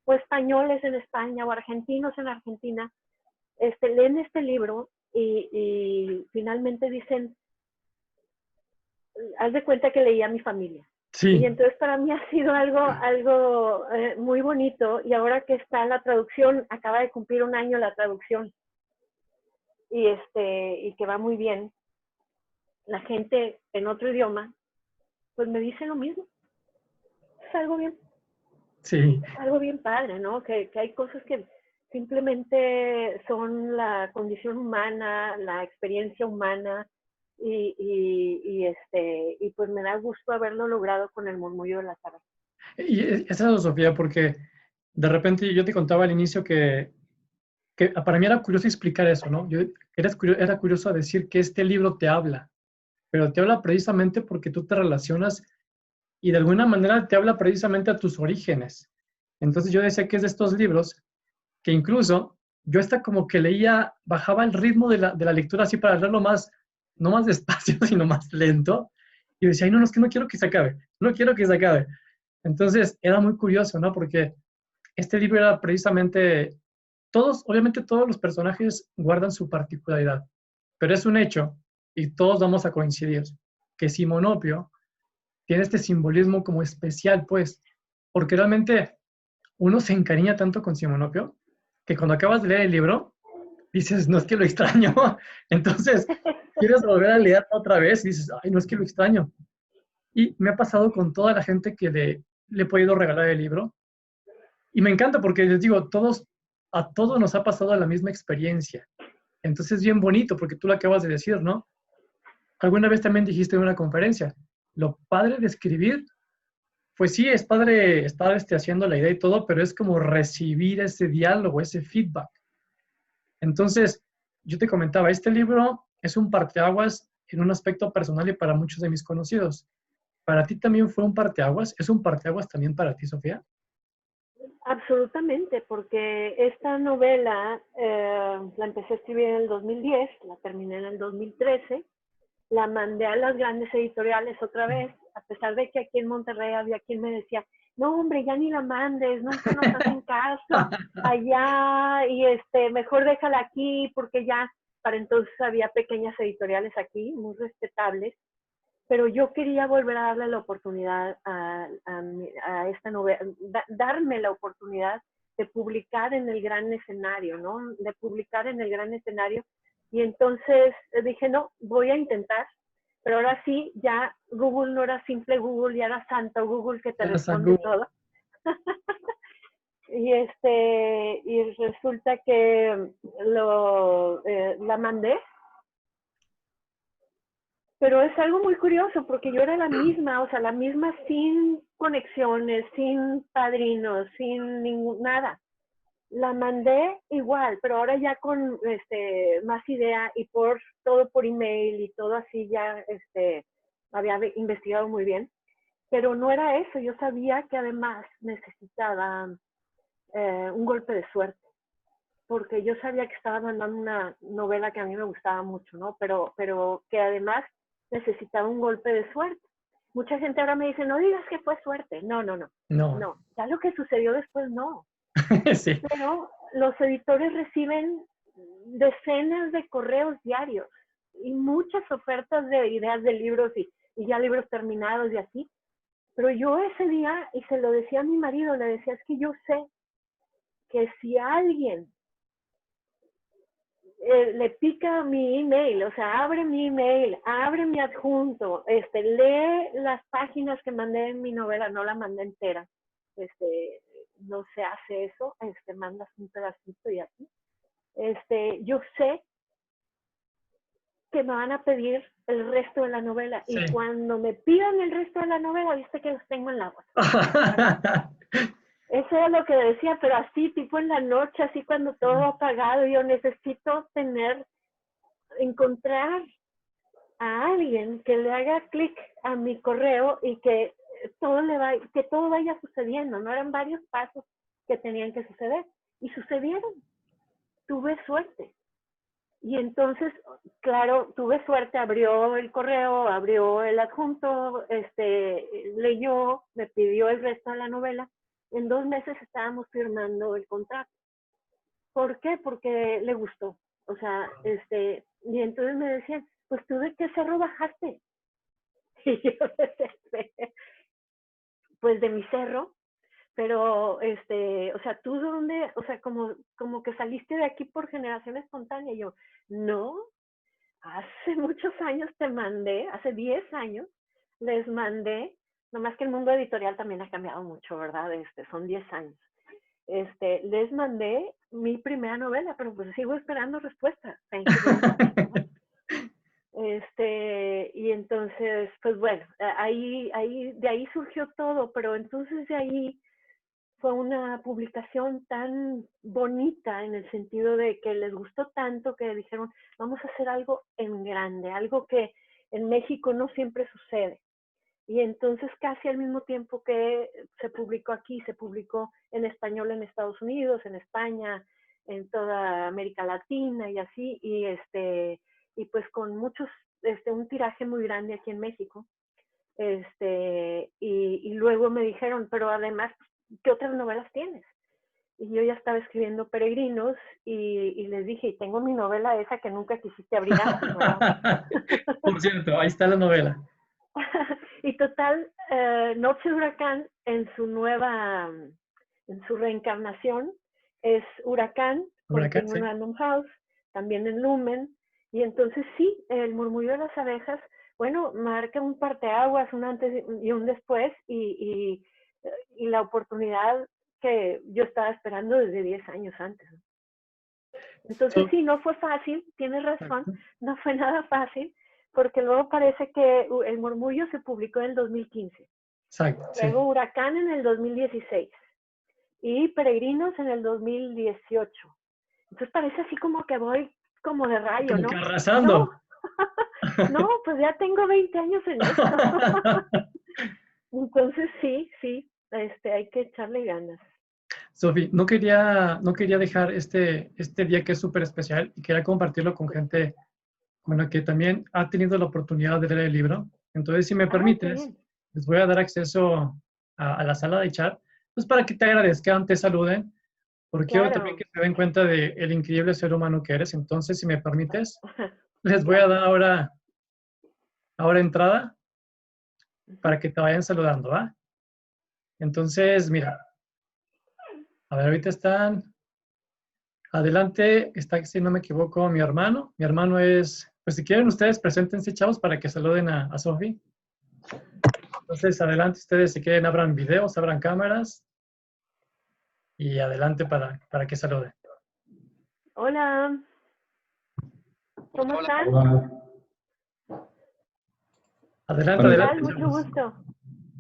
o españoles en España o argentinos en Argentina, leen este libro y finalmente dicen, haz de cuenta que leí a mi familia. Sí. Y entonces para mí ha sido algo muy bonito y ahora que está la traducción, acaba de cumplir un año la traducción y que va muy bien, la gente en otro idioma, pues me dice lo mismo. Es Sí. algo bien padre, ¿no? Que hay cosas que simplemente son la condición humana, la experiencia humana y pues me da gusto haberlo logrado con el murmullo de las aves. Y es eso, Sofía, porque de repente yo te contaba al inicio que para mí era curioso explicar eso, ¿no? Era curioso decir que este libro te habla, pero te habla precisamente porque tú te relacionas y de alguna manera te habla precisamente a tus orígenes. Entonces yo decía que es de estos libros que incluso yo hasta como que leía, bajaba el ritmo de la lectura así para leerlo más, no más despacio, sino más lento. Y decía, ay, no, no, es que no quiero que se acabe, no quiero que se acabe. Entonces era muy curioso, ¿no? Porque este libro era precisamente, obviamente todos los personajes guardan su particularidad, pero es un hecho, y todos vamos a coincidir, que Simonopio tiene este simbolismo como especial, pues, porque realmente uno se encariña tanto con Simonopio que cuando acabas de leer el libro, dices, no es que lo extraño. Entonces, quieres volver a leer otra vez y dices, ay, no es que lo extraño. Y me ha pasado con toda la gente que le he podido regalar el libro. Y me encanta porque les digo, a todos nos ha pasado la misma experiencia. Entonces es bien bonito porque tú lo acabas de decir, ¿no? Alguna vez también dijiste en una conferencia, lo padre de escribir, pues sí, es padre estar haciendo la idea y todo, pero es como recibir ese diálogo, ese feedback. Entonces, yo te comentaba, este libro es un parteaguas en un aspecto personal y para muchos de mis conocidos. ¿Para ti también fue un parteaguas? ¿Es un parteaguas también para ti, Sofía? Absolutamente, porque esta novela la empecé a escribir en el 2010, la terminé en el 2013, la mandé a las grandes editoriales otra vez, a pesar de que aquí en Monterrey había quien me decía, no hombre, ya ni la mandes, nunca nos hacen caso allá y mejor déjala aquí porque ya para entonces había pequeñas editoriales aquí, muy respetables, pero yo quería volver a darle la oportunidad a esta novela, darme la oportunidad de publicar en el gran escenario, ¿no? De publicar en el gran escenario. Y entonces dije, no, voy a intentar, pero ahora sí, ya Google no era simple Google, ya era santo Google que te responde todo. y resulta que la mandé, pero es algo muy curioso porque yo era la misma, o sea, la misma sin conexiones, sin padrinos, sin nada. La mandé igual, pero ahora ya con más idea y todo por email y todo así ya había investigado muy bien. Pero no era eso, yo sabía que además necesitaba un golpe de suerte, porque yo sabía que estaba mandando una novela que a mí me gustaba mucho, ¿no? Pero que además necesitaba un golpe de suerte. Mucha gente ahora me dice, no digas que fue suerte. No. Ya lo que sucedió después, no. Sí. Pero los editores reciben decenas de correos diarios y muchas ofertas de ideas de libros y ya libros terminados y así. Pero yo ese día, y se lo decía a mi marido, le decía, es que yo sé que si alguien le pica mi email, o sea, abre mi email, abre mi adjunto, lee las páginas que mandé en mi novela, no la mandé entera, no se hace eso, mandas un pedacito y así. Yo sé que me van a pedir el resto de la novela Sí. y cuando me pidan el resto de la novela, viste que los tengo en la bolsa. Eso era lo que decía, pero así, tipo en la noche, así cuando todo apagado, yo necesito encontrar a alguien que le haga clic a mi correo y que que todo vaya sucediendo, no eran varios pasos que tenían que suceder y sucedieron. Tuve suerte. Y entonces, claro, tuve suerte, abrió el correo, abrió el adjunto, leyó, me pidió el resto de la novela. En 2 meses estábamos firmando el contrato. ¿Por qué? Porque le gustó. O sea, y entonces me decían, pues tú de qué cerro bajaste. Y yo, pues de mi cerro, pero, o sea, ¿tú dónde? O sea, como que saliste de aquí por generación espontánea. Y yo, no, hace muchos años te mandé, hace 10 años, les mandé, nomás que el mundo editorial también ha cambiado mucho, ¿verdad? Son 10 años. Les mandé mi primera novela, pero pues sigo esperando respuesta. Thank you very much, ¿no? Y entonces, pues bueno, de ahí surgió todo, pero entonces de ahí fue una publicación tan bonita en el sentido de que les gustó tanto que dijeron, vamos a hacer algo en grande, algo que en México no siempre sucede. Y entonces casi al mismo tiempo que se publicó aquí, se publicó en español en Estados Unidos, en España, en toda América Latina y así, y pues con un tiraje muy grande aquí en México. Y luego me dijeron, pero además, ¿qué otras novelas tienes? Y yo ya estaba escribiendo Peregrinos y les dije, tengo mi novela esa que nunca quisiste abrir antes, ¿verdad? Por cierto, ahí está la novela. Y total, Noche de Huracán en su reencarnación es Huracán, Huracán, contigo sí. en Random House, también en Lumen, y entonces sí, El murmullo de las abejas, bueno, marca un parteaguas, un antes y un después, y la oportunidad que yo estaba esperando desde 10 años antes. Entonces So, sí, no fue fácil, tienes razón, exacto, no fue nada fácil, porque luego parece que El murmullo se publicó en el 2015, exacto, sí. luego Huracán en el 2016 y Peregrinos en el 2018. Entonces parece así como que voy como de rayo, Como que ¿no? No, arrasando. no, pues ya tengo 20 años en esto. Entonces sí, hay que echarle ganas. Sofi, no quería dejar este día que es súper especial y quería compartirlo con gente con la que también ha tenido la oportunidad de leer el libro. Entonces, si me Ay, qué permites, bien. les voy a dar acceso a la sala de chat, pues para que te agradezcan, te saluden, porque quiero también Claro. que se den cuenta de el increíble ser humano que eres. Entonces, si me permites, les voy a Claro. dar ahora entrada para que te vayan saludando, ¿va? Entonces, mira, a ver, ahorita están, adelante, está, si no me equivoco, mi hermano. Mi hermano es, pues si quieren ustedes, preséntense, chavos, para que saluden a Sofi. Entonces, adelante ustedes, si quieren, abran videos, abran cámaras y adelante para que saluden. Hola, Hola, ¿cómo hola. están? Hola. Adelante, ¿Qué Bueno, tal? adelante, Mucho chavos. gusto.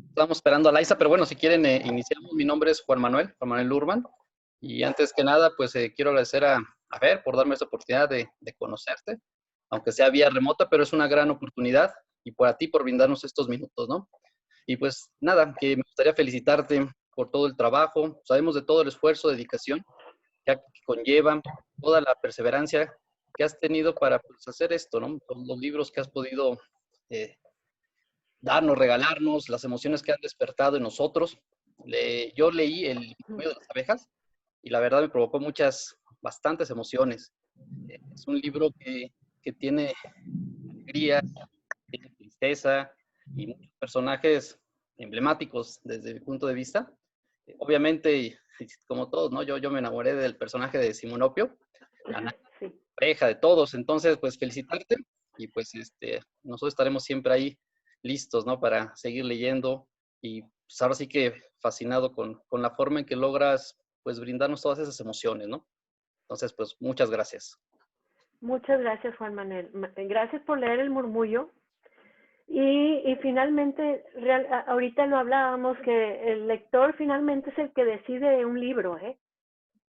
Estamos esperando a Laisa, pero bueno, si quieren, iniciamos. Mi nombre es Juan Manuel Urban. Y antes que nada, pues quiero agradecer a Fer por darme esta oportunidad de conocerte, aunque sea vía remota, pero es una gran oportunidad. Y por a ti por brindarnos estos minutos, ¿no? Y pues nada, que me gustaría felicitarte por todo el trabajo. Sabemos de todo el esfuerzo, dedicación que conlleva, toda la perseverancia que has tenido para pues, hacer esto, ¿no? Todos los libros que has podido eh, darnos, regalarnos, las emociones que han despertado en nosotros. Yo leí El murmullo de las abejas y la verdad me provocó bastantes emociones. Es un libro que tiene alegría, tiene tristeza y muchos personajes emblemáticos desde mi punto de vista. Obviamente, como todos, ¿no? Yo me enamoré del personaje de Simonopio, la Sí, pareja de todos. Entonces, pues felicitarte y pues nosotros estaremos siempre ahí listos, ¿no? Para seguir leyendo y pues ahora sí que fascinado con la forma en que logras pues brindarnos todas esas emociones, ¿no? Entonces, pues muchas gracias. muchas gracias, Juan Manuel. Gracias por leer El murmullo. Y finalmente, ahorita lo hablábamos, que el lector finalmente es el que decide un libro, ¿eh?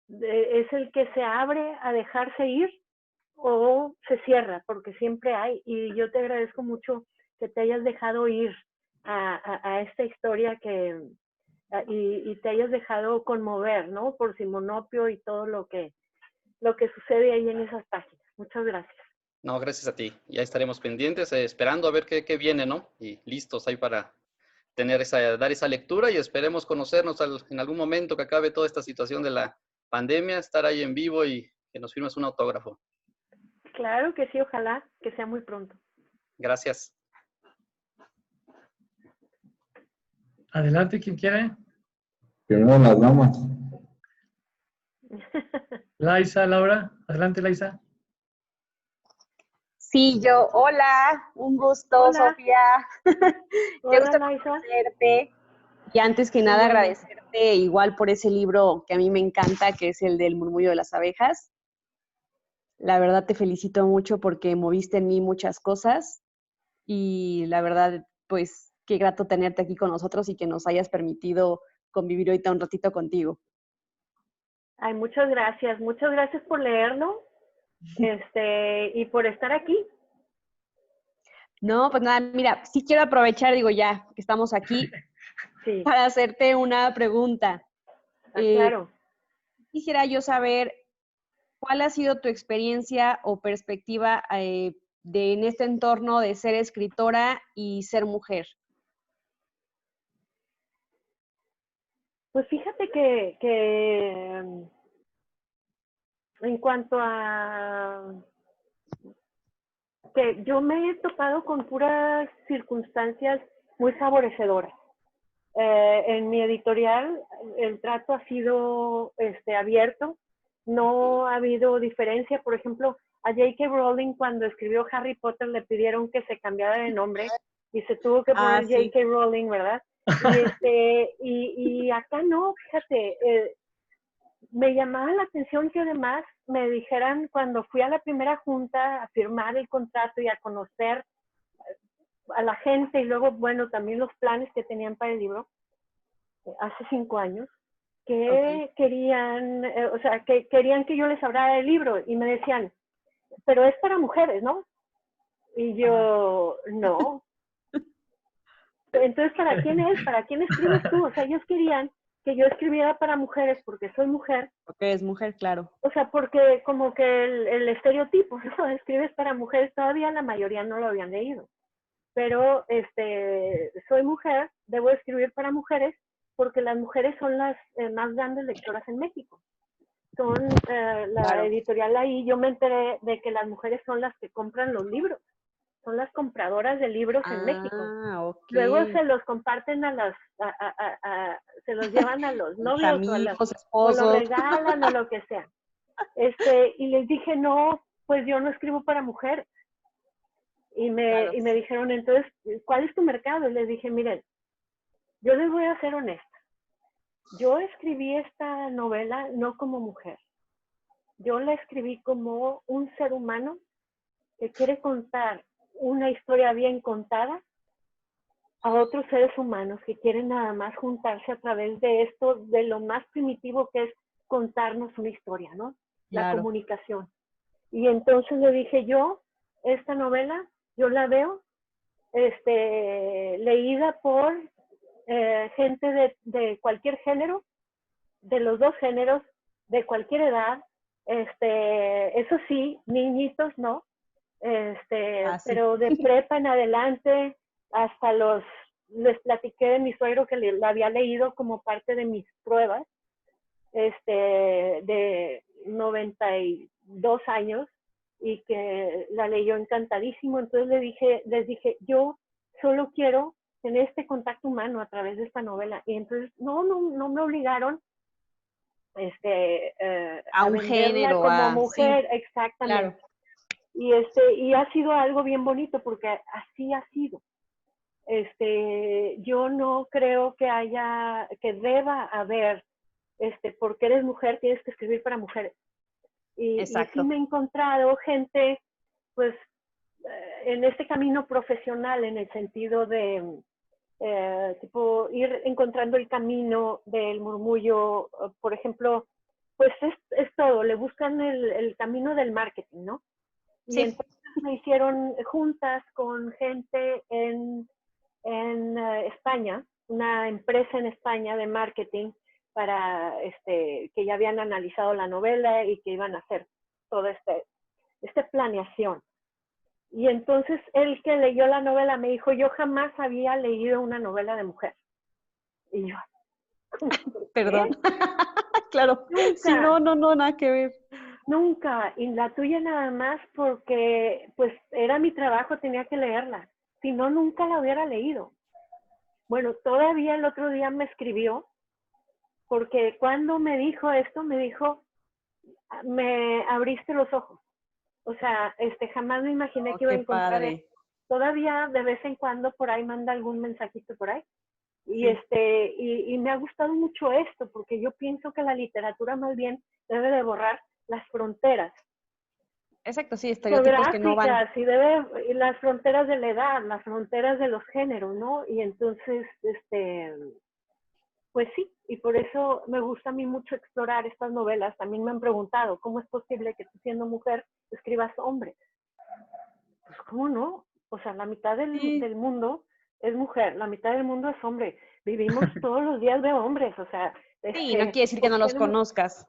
Es el que se abre a dejarse ir o se cierra, porque siempre hay. Y yo te agradezco mucho que te hayas dejado ir a esta historia y te hayas dejado conmover, ¿no? Por Simonopio y todo lo que sucede ahí en esas páginas. Muchas gracias. No, gracias a ti. Ya estaremos pendientes, esperando a ver qué viene, ¿no? Y listos ahí para dar esa lectura y esperemos conocernos en algún momento que acabe toda esta situación de la pandemia, estar ahí en vivo y que nos firmes un autógrafo. Claro que sí, ojalá que sea muy pronto. Gracias. Adelante, quien quiere. Primero las damas. Laisa, Laura. Adelante, Laisa. Sí, yo, hola, un gusto, Hola. Sofía. Qué Hola, gusto Laisa. conocerte. Y antes que nada, agradecerte igual por ese libro que a mí me encanta, que es el del murmullo de las abejas. La verdad te felicito mucho porque moviste en mí muchas cosas y la verdad, pues, qué grato tenerte aquí con nosotros y que nos hayas permitido convivir ahorita un ratito contigo. Ay, muchas gracias. Muchas gracias por leerlo y por estar aquí. No, pues nada, mira, sí quiero aprovechar, digo ya que estamos aquí, Sí. para hacerte una pregunta. Claro. Quisiera yo saber cuál ha sido tu experiencia o perspectiva en este entorno de ser escritora y ser mujer. Pues fíjate que en cuanto a que yo me he topado con puras circunstancias muy favorecedoras. En mi editorial el trato ha sido abierto, no ha habido diferencia. Por ejemplo, a J.K. Rowling cuando escribió Harry Potter le pidieron que se cambiara de nombre y se tuvo que poner sí. J.K. Rowling, ¿verdad? Y acá no, fíjate, me llamaba la atención que además me dijeran cuando fui a la primera junta a firmar el contrato y a conocer a la gente y luego, bueno, también los planes que tenían para el libro hace 5 años, que querían, que querían que yo les hablara del libro y me decían, pero es para mujeres, ¿no? Y yo, no. Entonces, ¿para quién es? ¿Para quién escribes tú? O sea, ellos querían que yo escribiera para mujeres porque soy mujer. Porque es mujer, claro. O sea, porque como que el estereotipo, ¿no? Escribes para mujeres, todavía la mayoría no lo habían leído. Pero soy mujer, debo escribir para mujeres porque las mujeres son las más grandes lectoras en México. Son la editorial ahí, yo me enteré de que las mujeres son las que compran los libros, son las compradoras de libros en México. Okay. Luego se los comparten se los llevan a los novios amigos, o esposos. lo regalan o lo que sea. Y les dije, no, pues yo no escribo para mujeres. Y me dijeron, entonces, ¿cuál es tu mercado? Y les dije, miren, yo les voy a ser honesta. Yo escribí esta novela no como mujer. Yo la escribí como un ser humano que quiere contar una historia bien contada a otros seres humanos que quieren nada más juntarse a través de esto, de lo más primitivo que es contarnos una historia, ¿no? La comunicación. Y entonces le dije esta novela, yo la veo leída por gente de cualquier género, de los dos géneros, de cualquier edad, eso sí, niñitos, ¿no? Pero de prepa en adelante, hasta les platiqué de mi suegro que la había leído como parte de mis pruebas, de 92 años, y que la leyó encantadísimo. Entonces les dije, yo solo quiero tener este contacto humano a través de esta novela. Y entonces no me obligaron a un género, como mujer, sí, exactamente. Claro. Y ha sido algo bien bonito porque así ha sido. Yo no creo que deba haber, porque eres mujer tienes que escribir para mujeres. Y sí me he encontrado gente, pues, en este camino profesional, en el sentido de, tipo, ir encontrando el camino del murmullo, por ejemplo, pues es todo, le buscan el camino del marketing, ¿no? Y entonces me hicieron juntas con gente en en España, una empresa en España de marketing para que ya habían analizado la novela y que iban a hacer toda esta planeación. Y entonces el que leyó la novela me dijo, yo jamás había leído una novela de mujer. Y yo, Perdón. Claro. Nunca. Sí, no, nada que ver. Nunca, y la tuya nada más porque pues era mi trabajo, tenía que leerla. Si no, nunca la hubiera leído. Bueno, todavía el otro día me escribió, porque cuando me dijo esto, me dijo, me abriste los ojos. O sea, jamás me imaginé que iba a Qué encontrar padre. esto. Todavía de vez en cuando por ahí manda algún mensajito por ahí. Y, Sí. y me ha gustado mucho esto, porque yo pienso que la literatura más bien debe de borrar las fronteras Exacto, sí, estereotipos que no van. geográficas y las fronteras de la edad, las fronteras de los géneros, ¿no? Y entonces, pues sí, y por eso me gusta a mí mucho explorar estas novelas. También me han preguntado, ¿cómo es posible que tú siendo mujer escribas hombres? Pues, ¿cómo no? O sea, la mitad Sí. del mundo es mujer, la mitad del mundo es hombre. Vivimos todos los días de hombres, o sea, Sí, no quiere decir que no los conozcas.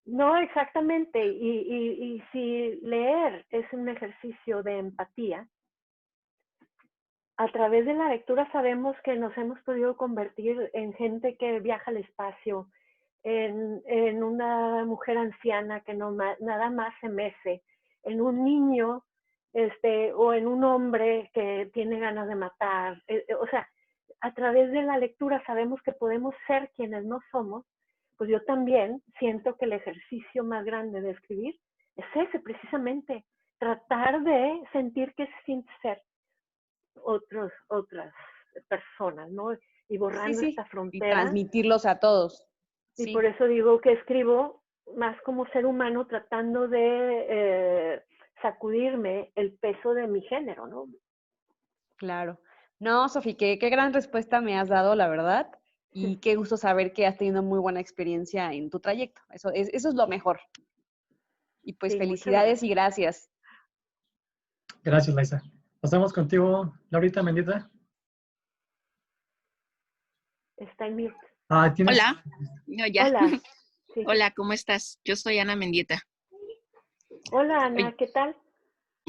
No, exactamente. Y si leer es un ejercicio de empatía, a través de la lectura sabemos que nos hemos podido convertir en gente que viaja al espacio, en una mujer anciana que no nada más se mece, en un niño o en un hombre que tiene ganas de matar. O sea, a través de la lectura sabemos que podemos ser quienes no somos. Pues yo también siento que el ejercicio más grande de escribir es ese, precisamente, tratar de sentir que se siente ser otras personas, ¿no? Y borrando Sí. esta Y frontera. transmitirlos a todos. Y Sí. por eso digo que escribo más como ser humano, tratando de sacudirme el peso de mi género, ¿no? Claro. No, Sofi, qué gran respuesta me has dado, la verdad. Y qué gusto saber que has tenido muy buena experiencia en tu trayecto. Eso es lo mejor. Y pues Sí, felicidades y gracias. Gracias, Laisa. Pasamos contigo, Laurita Mendieta. Está en mute. ¿Tienes? Hola. No, ya. Hola. Sí. Hola, ¿cómo estás? Yo soy Ana Mendieta. Hola, Ana, Oye, ¿qué tal?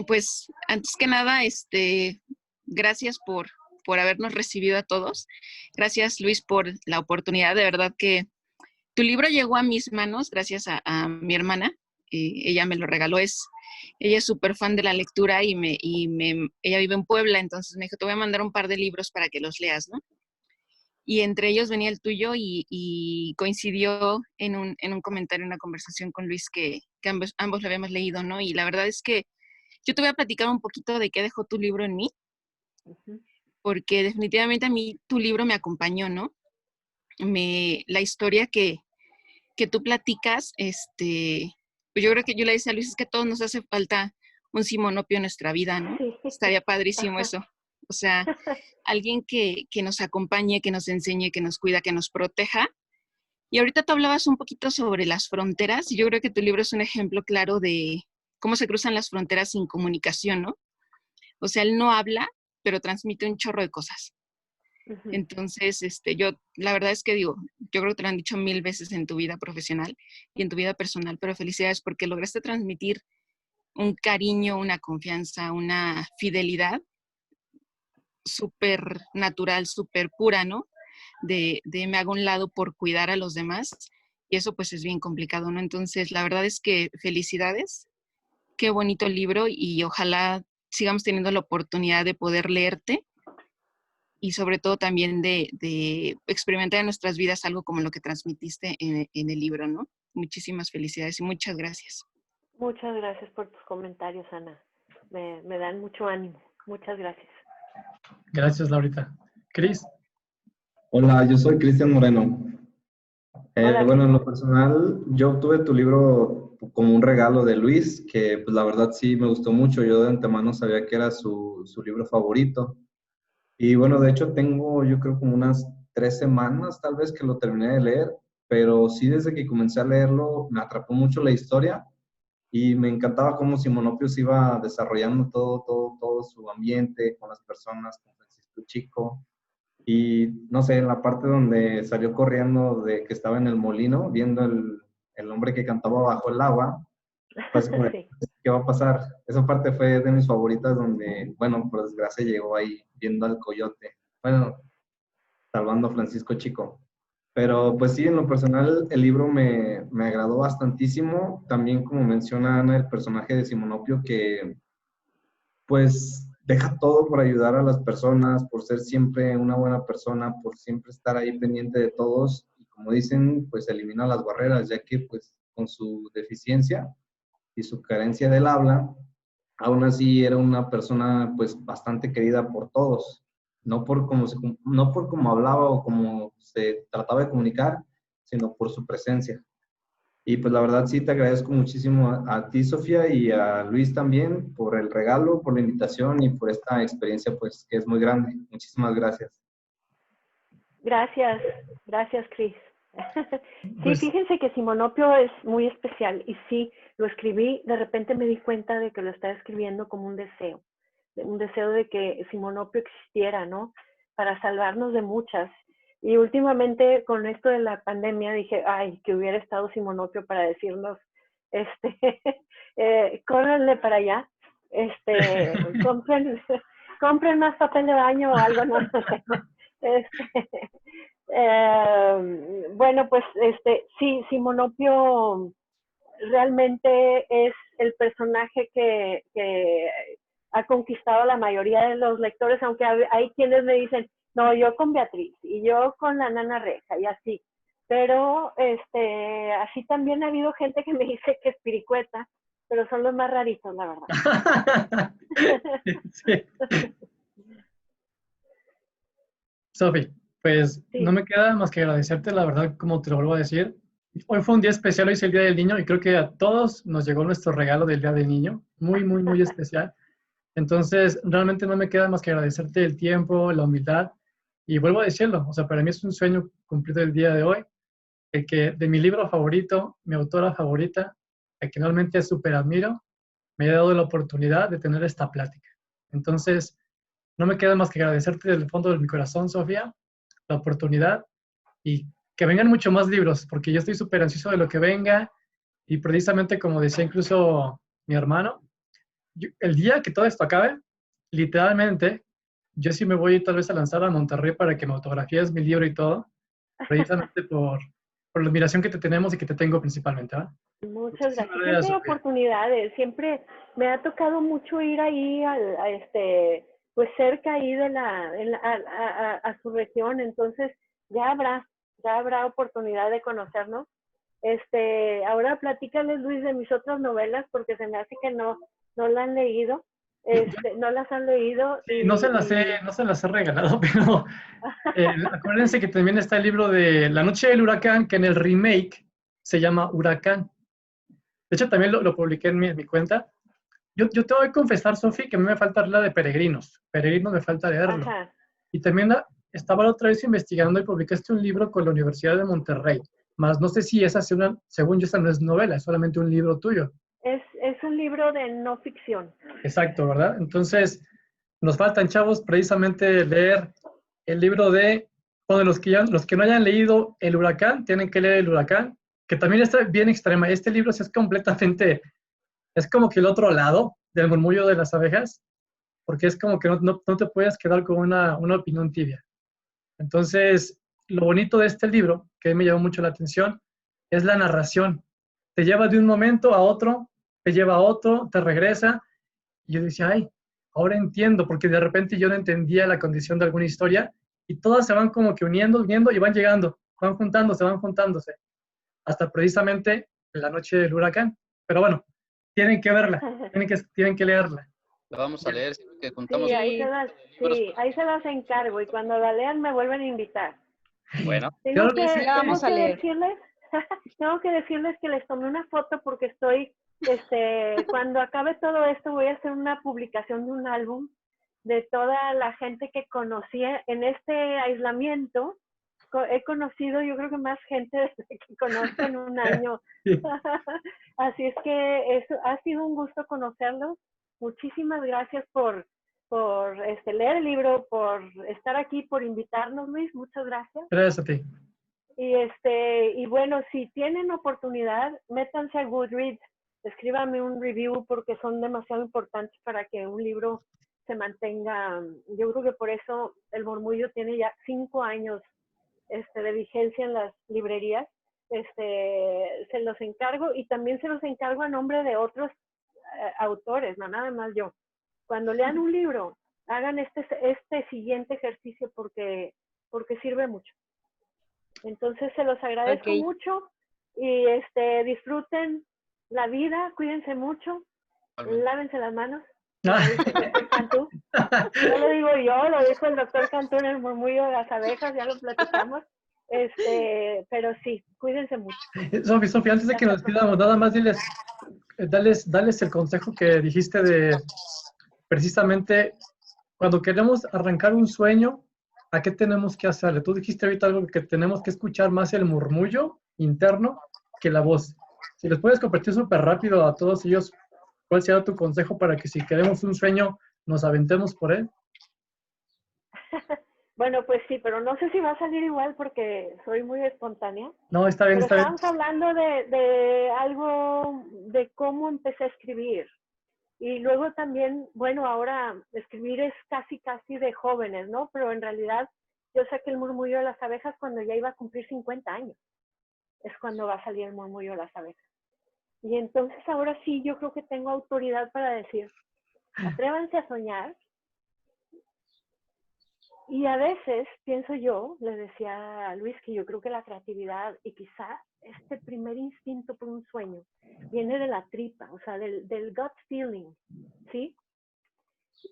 pues, antes que nada, gracias por habernos recibido a todos. Gracias, Luis, por la oportunidad. De verdad que tu libro llegó a mis manos gracias a mi hermana. Ella me lo regaló. Ella es súper fan de la lectura y ella vive en Puebla, entonces me dijo, te voy a mandar un par de libros para que los leas, ¿no? Y entre ellos venía el tuyo y coincidió en un comentario, en una conversación con Luis que ambos lo habíamos leído, ¿no? Y la verdad es que yo te voy a platicar un poquito de qué dejó tu libro en mí, porque definitivamente a mí tu libro me acompañó, ¿no? La historia que tú platicas, pues yo creo que yo le decía a Luis, es que a todos nos hace falta un Simonopio en nuestra vida, ¿no? Sí. Estaría padrísimo Ajá. eso. O sea, alguien que nos acompañe, que nos enseñe, que nos cuida, que nos proteja. Y ahorita tú hablabas un poquito sobre las fronteras, y yo creo que tu libro es un ejemplo claro de cómo se cruzan las fronteras sin comunicación, ¿no? O sea, él no habla, pero transmite un chorro de cosas. Entonces, yo, la verdad es que digo, yo creo que te lo han dicho 1000 veces en tu vida profesional y en tu vida personal, pero felicidades porque lograste transmitir un cariño, una confianza, una fidelidad súper natural, súper pura, ¿no? De me hago un lado por cuidar a los demás, y eso pues es bien complicado, ¿no? Entonces, la verdad es que felicidades, qué bonito libro, y ojalá sigamos teniendo la oportunidad de poder leerte, y sobre todo también de experimentar en nuestras vidas algo como lo que transmitiste en el libro, ¿no? Muchísimas felicidades y muchas gracias. Muchas gracias por tus comentarios, Ana. Me dan mucho ánimo. Muchas gracias. Gracias, Laurita. Cris. Hola, yo soy Cristian Moreno. Hola, Bueno, en lo Cristian. personal, yo obtuve tu libro como un regalo de Luis, que pues la verdad sí me gustó mucho. Yo de antemano sabía que era su libro favorito. Y bueno, de hecho tengo yo creo como unas 3 semanas tal vez que lo terminé de leer, pero sí desde que comencé a leerlo me atrapó mucho la historia y me encantaba cómo Simonopio se iba desarrollando todo su ambiente, con las personas, con sus Francisco Chico. Y no sé, en la parte donde salió corriendo de que estaba en el molino, viendo el hombre que cantaba bajo el agua, pues como, Sí. ¿qué va a pasar? Esa parte fue de mis favoritas donde, bueno, por desgracia llegó ahí viendo al coyote. Bueno, salvando a Francisco Chico. Pero pues sí, en lo personal el libro me agradó bastantísimo. También como menciona Ana, el personaje de Simonopio que pues deja todo por ayudar a las personas, por ser siempre una buena persona, por siempre estar ahí pendiente de todos. Y como dicen, pues elimina las barreras, ya que pues con su deficiencia y su carencia del habla, aún así era una persona pues bastante querida por todos, no por cómo hablaba o cómo se trataba de comunicar, sino por su presencia. Y pues la verdad sí te agradezco muchísimo a ti, Sofía, y a Luis también por el regalo, por la invitación y por esta experiencia pues que es muy grande. Muchísimas gracias. Gracias, Cris. Sí, Pues fíjense que Simonopio es muy especial y sí, lo escribí, de repente me di cuenta de que lo estaba escribiendo como un deseo de que Simonopio existiera, ¿no? Para salvarnos de muchas. Y últimamente con esto de la pandemia dije, ay, que hubiera estado Simonopio para decirnos, córranle para allá, compren, compren más papel de baño o algo, no sé. Bueno, pues sí, Simonopio realmente es el personaje que ha conquistado a la mayoría de los lectores, aunque hay quienes me dicen, no, yo con Beatriz y yo con la Nana Reja y así. Pero así también ha habido gente que me dice que es Piricueta, pero son los más raritos, la verdad. sí. Sofi, pues no Sí. me queda más que agradecerte, la verdad, como te lo vuelvo a decir. Hoy fue un día especial, hoy es el Día del Niño y creo que a todos nos llegó nuestro regalo del Día del Niño, muy, muy, muy especial. Entonces, realmente no me queda más que agradecerte el tiempo, la humildad y vuelvo a decirlo, o sea, para mí es un sueño cumplido el día de hoy, el que de mi libro favorito, mi autora favorita, a que realmente súper admiro, me haya dado la oportunidad de tener esta plática. Entonces, no me queda más que agradecerte desde el fondo de mi corazón, Sofía, la oportunidad y que vengan mucho más libros, porque yo estoy súper ansioso de lo que venga y precisamente como decía incluso mi hermano, el día que todo esto acabe, literalmente, yo sí me voy tal vez a lanzar a Monterrey para que me autografíes mi libro y todo, precisamente por la admiración que te tenemos y que te tengo principalmente. ¿Va? Muchas Muchísimas gracias. gracias, Siempre hay Sofía. oportunidades, siempre me ha tocado mucho ir ahí pues cerca ahí de a su región, entonces ya habrá oportunidad de conocernos. Ahora platícales, Luis, de mis otras novelas, porque se me hace que no la han leído, no las han leído Sí, no se las he regalado, pero acuérdense que también está el libro de La Noche del Huracán, que en el remake se llama Huracán. De hecho, también lo publiqué en mi cuenta. Yo te voy a confesar, Sofi, que a mí me falta la de Peregrinos. Peregrinos me falta leerlo. Ajá. Y también estaba la otra vez investigando y publicaste un libro con la Universidad de Monterrey. Más no sé si esa, según yo, esta no es novela, es solamente un libro tuyo. Es un libro de no ficción. Exacto, ¿verdad? Entonces, nos faltan, chavos, precisamente leer el libro de, bueno, los que no hayan leído El Huracán, tienen que leer El Huracán, que también está bien extrema. Este libro sí es completamente, es como que el otro lado del murmullo de las abejas, porque es como que no te puedes quedar con una opinión tibia. Entonces, lo bonito de este libro, que me llamó mucho la atención, es la narración. Te lleva de un momento a otro, te lleva a otro, te regresa. Y yo decía, ay, ahora entiendo, porque de repente yo no entendía la condición de alguna historia y todas se van como que uniendo y van llegando, van juntándose, hasta precisamente la noche del huracán. Pero bueno, tienen que verla, tienen que leerla. La vamos a leer, que juntamos Sí, libros. ahí se las encargo y cuando la lean me vuelven a invitar. Bueno, Claro Sí, sí la vamos a leer. Tengo que decirles que les tomé una foto porque estoy, cuando acabe todo esto voy a hacer una publicación de un álbum de toda la gente que conocí en este aislamiento. He conocido, yo creo que más gente desde que conozco en un año. Así es que ha sido un gusto conocerlos. Muchísimas gracias por por leer el libro, por estar aquí, por invitarnos, Luis. Muchas gracias. Gracias a ti. Y bueno, si tienen oportunidad, métanse a Goodreads, escríbanme un review porque son demasiado importantes para que un libro se mantenga. Yo creo que por eso El Murmullo tiene ya 5 años de vigencia en las librerías. Se los encargo y también se los encargo a nombre de otros autores, no nada más yo. Cuando lean un libro, hagan este siguiente ejercicio porque sirve mucho. Entonces se los agradezco mucho y disfruten la vida, cuídense mucho, lávense las manos. Lo dice el doctor Cantú. No lo digo yo, lo dijo el doctor Cantú en El Murmullo de las Abejas, ya lo platicamos. Pero sí, cuídense mucho. Sofía, antes de que nos despidamos, nada más dales el consejo que dijiste de precisamente cuando queremos arrancar un sueño, ¿a qué tenemos que hacerle? Tú dijiste ahorita algo que tenemos que escuchar más el murmullo interno que la voz. Si les puedes compartir súper rápido a todos ellos, ¿cuál será tu consejo para que si queremos un sueño, nos aventemos por él? Bueno, pues sí, pero no sé si va a salir igual porque soy muy espontánea. No, está bien, pero está bien. Estamos hablando de algo, de cómo empecé a escribir. Y luego también, bueno, ahora escribir es casi de jóvenes, ¿no? Pero en realidad yo saqué El Murmullo de las Abejas cuando ya iba a cumplir 50 años. Es cuando va a salir El Murmullo de las Abejas. Y entonces ahora sí yo creo que tengo autoridad para decir, atrévanse a soñar. Y a veces pienso yo, les decía a Luis, que yo creo que la creatividad y quizá este primer instinto por un sueño viene de la tripa, o sea, del gut feeling, ¿sí?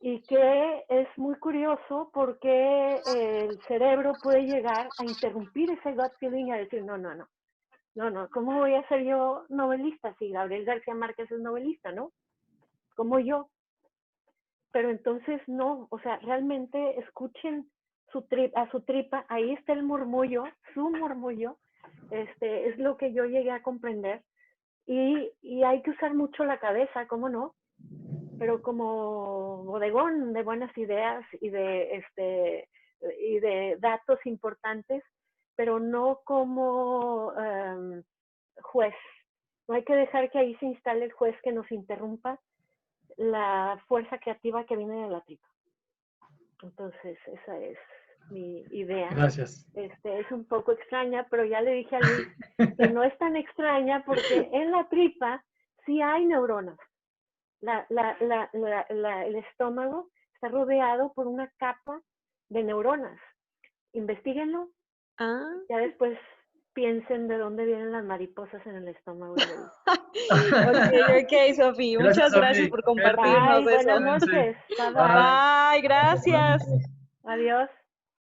Y que es muy curioso porque el cerebro puede llegar a interrumpir ese gut feeling y a decir, no, ¿cómo voy a ser yo novelista si Gabriel García Márquez es novelista, ¿no? Como yo. Pero entonces no, o sea, realmente escuchen a su tripa, ahí está el murmullo, su murmullo, es lo que yo llegué a comprender. Y hay que usar mucho la cabeza, ¿cómo no? Pero como bodegón de buenas ideas y de datos importantes, pero no como juez. No hay que dejar que ahí se instale el juez que nos interrumpa la fuerza creativa que viene de la tripa. Entonces, esa es mi idea. Gracias. Es un poco extraña, pero ya le dije a Luis que no es tan extraña porque en la tripa sí hay neuronas. El estómago está rodeado por una capa de neuronas. Investíguenlo. Ya después piensen de dónde vienen las mariposas en el estómago. Ok, Sofi. Muchas gracias por compartirnos eso. Buenas noches. Bye, gracias. Adiós.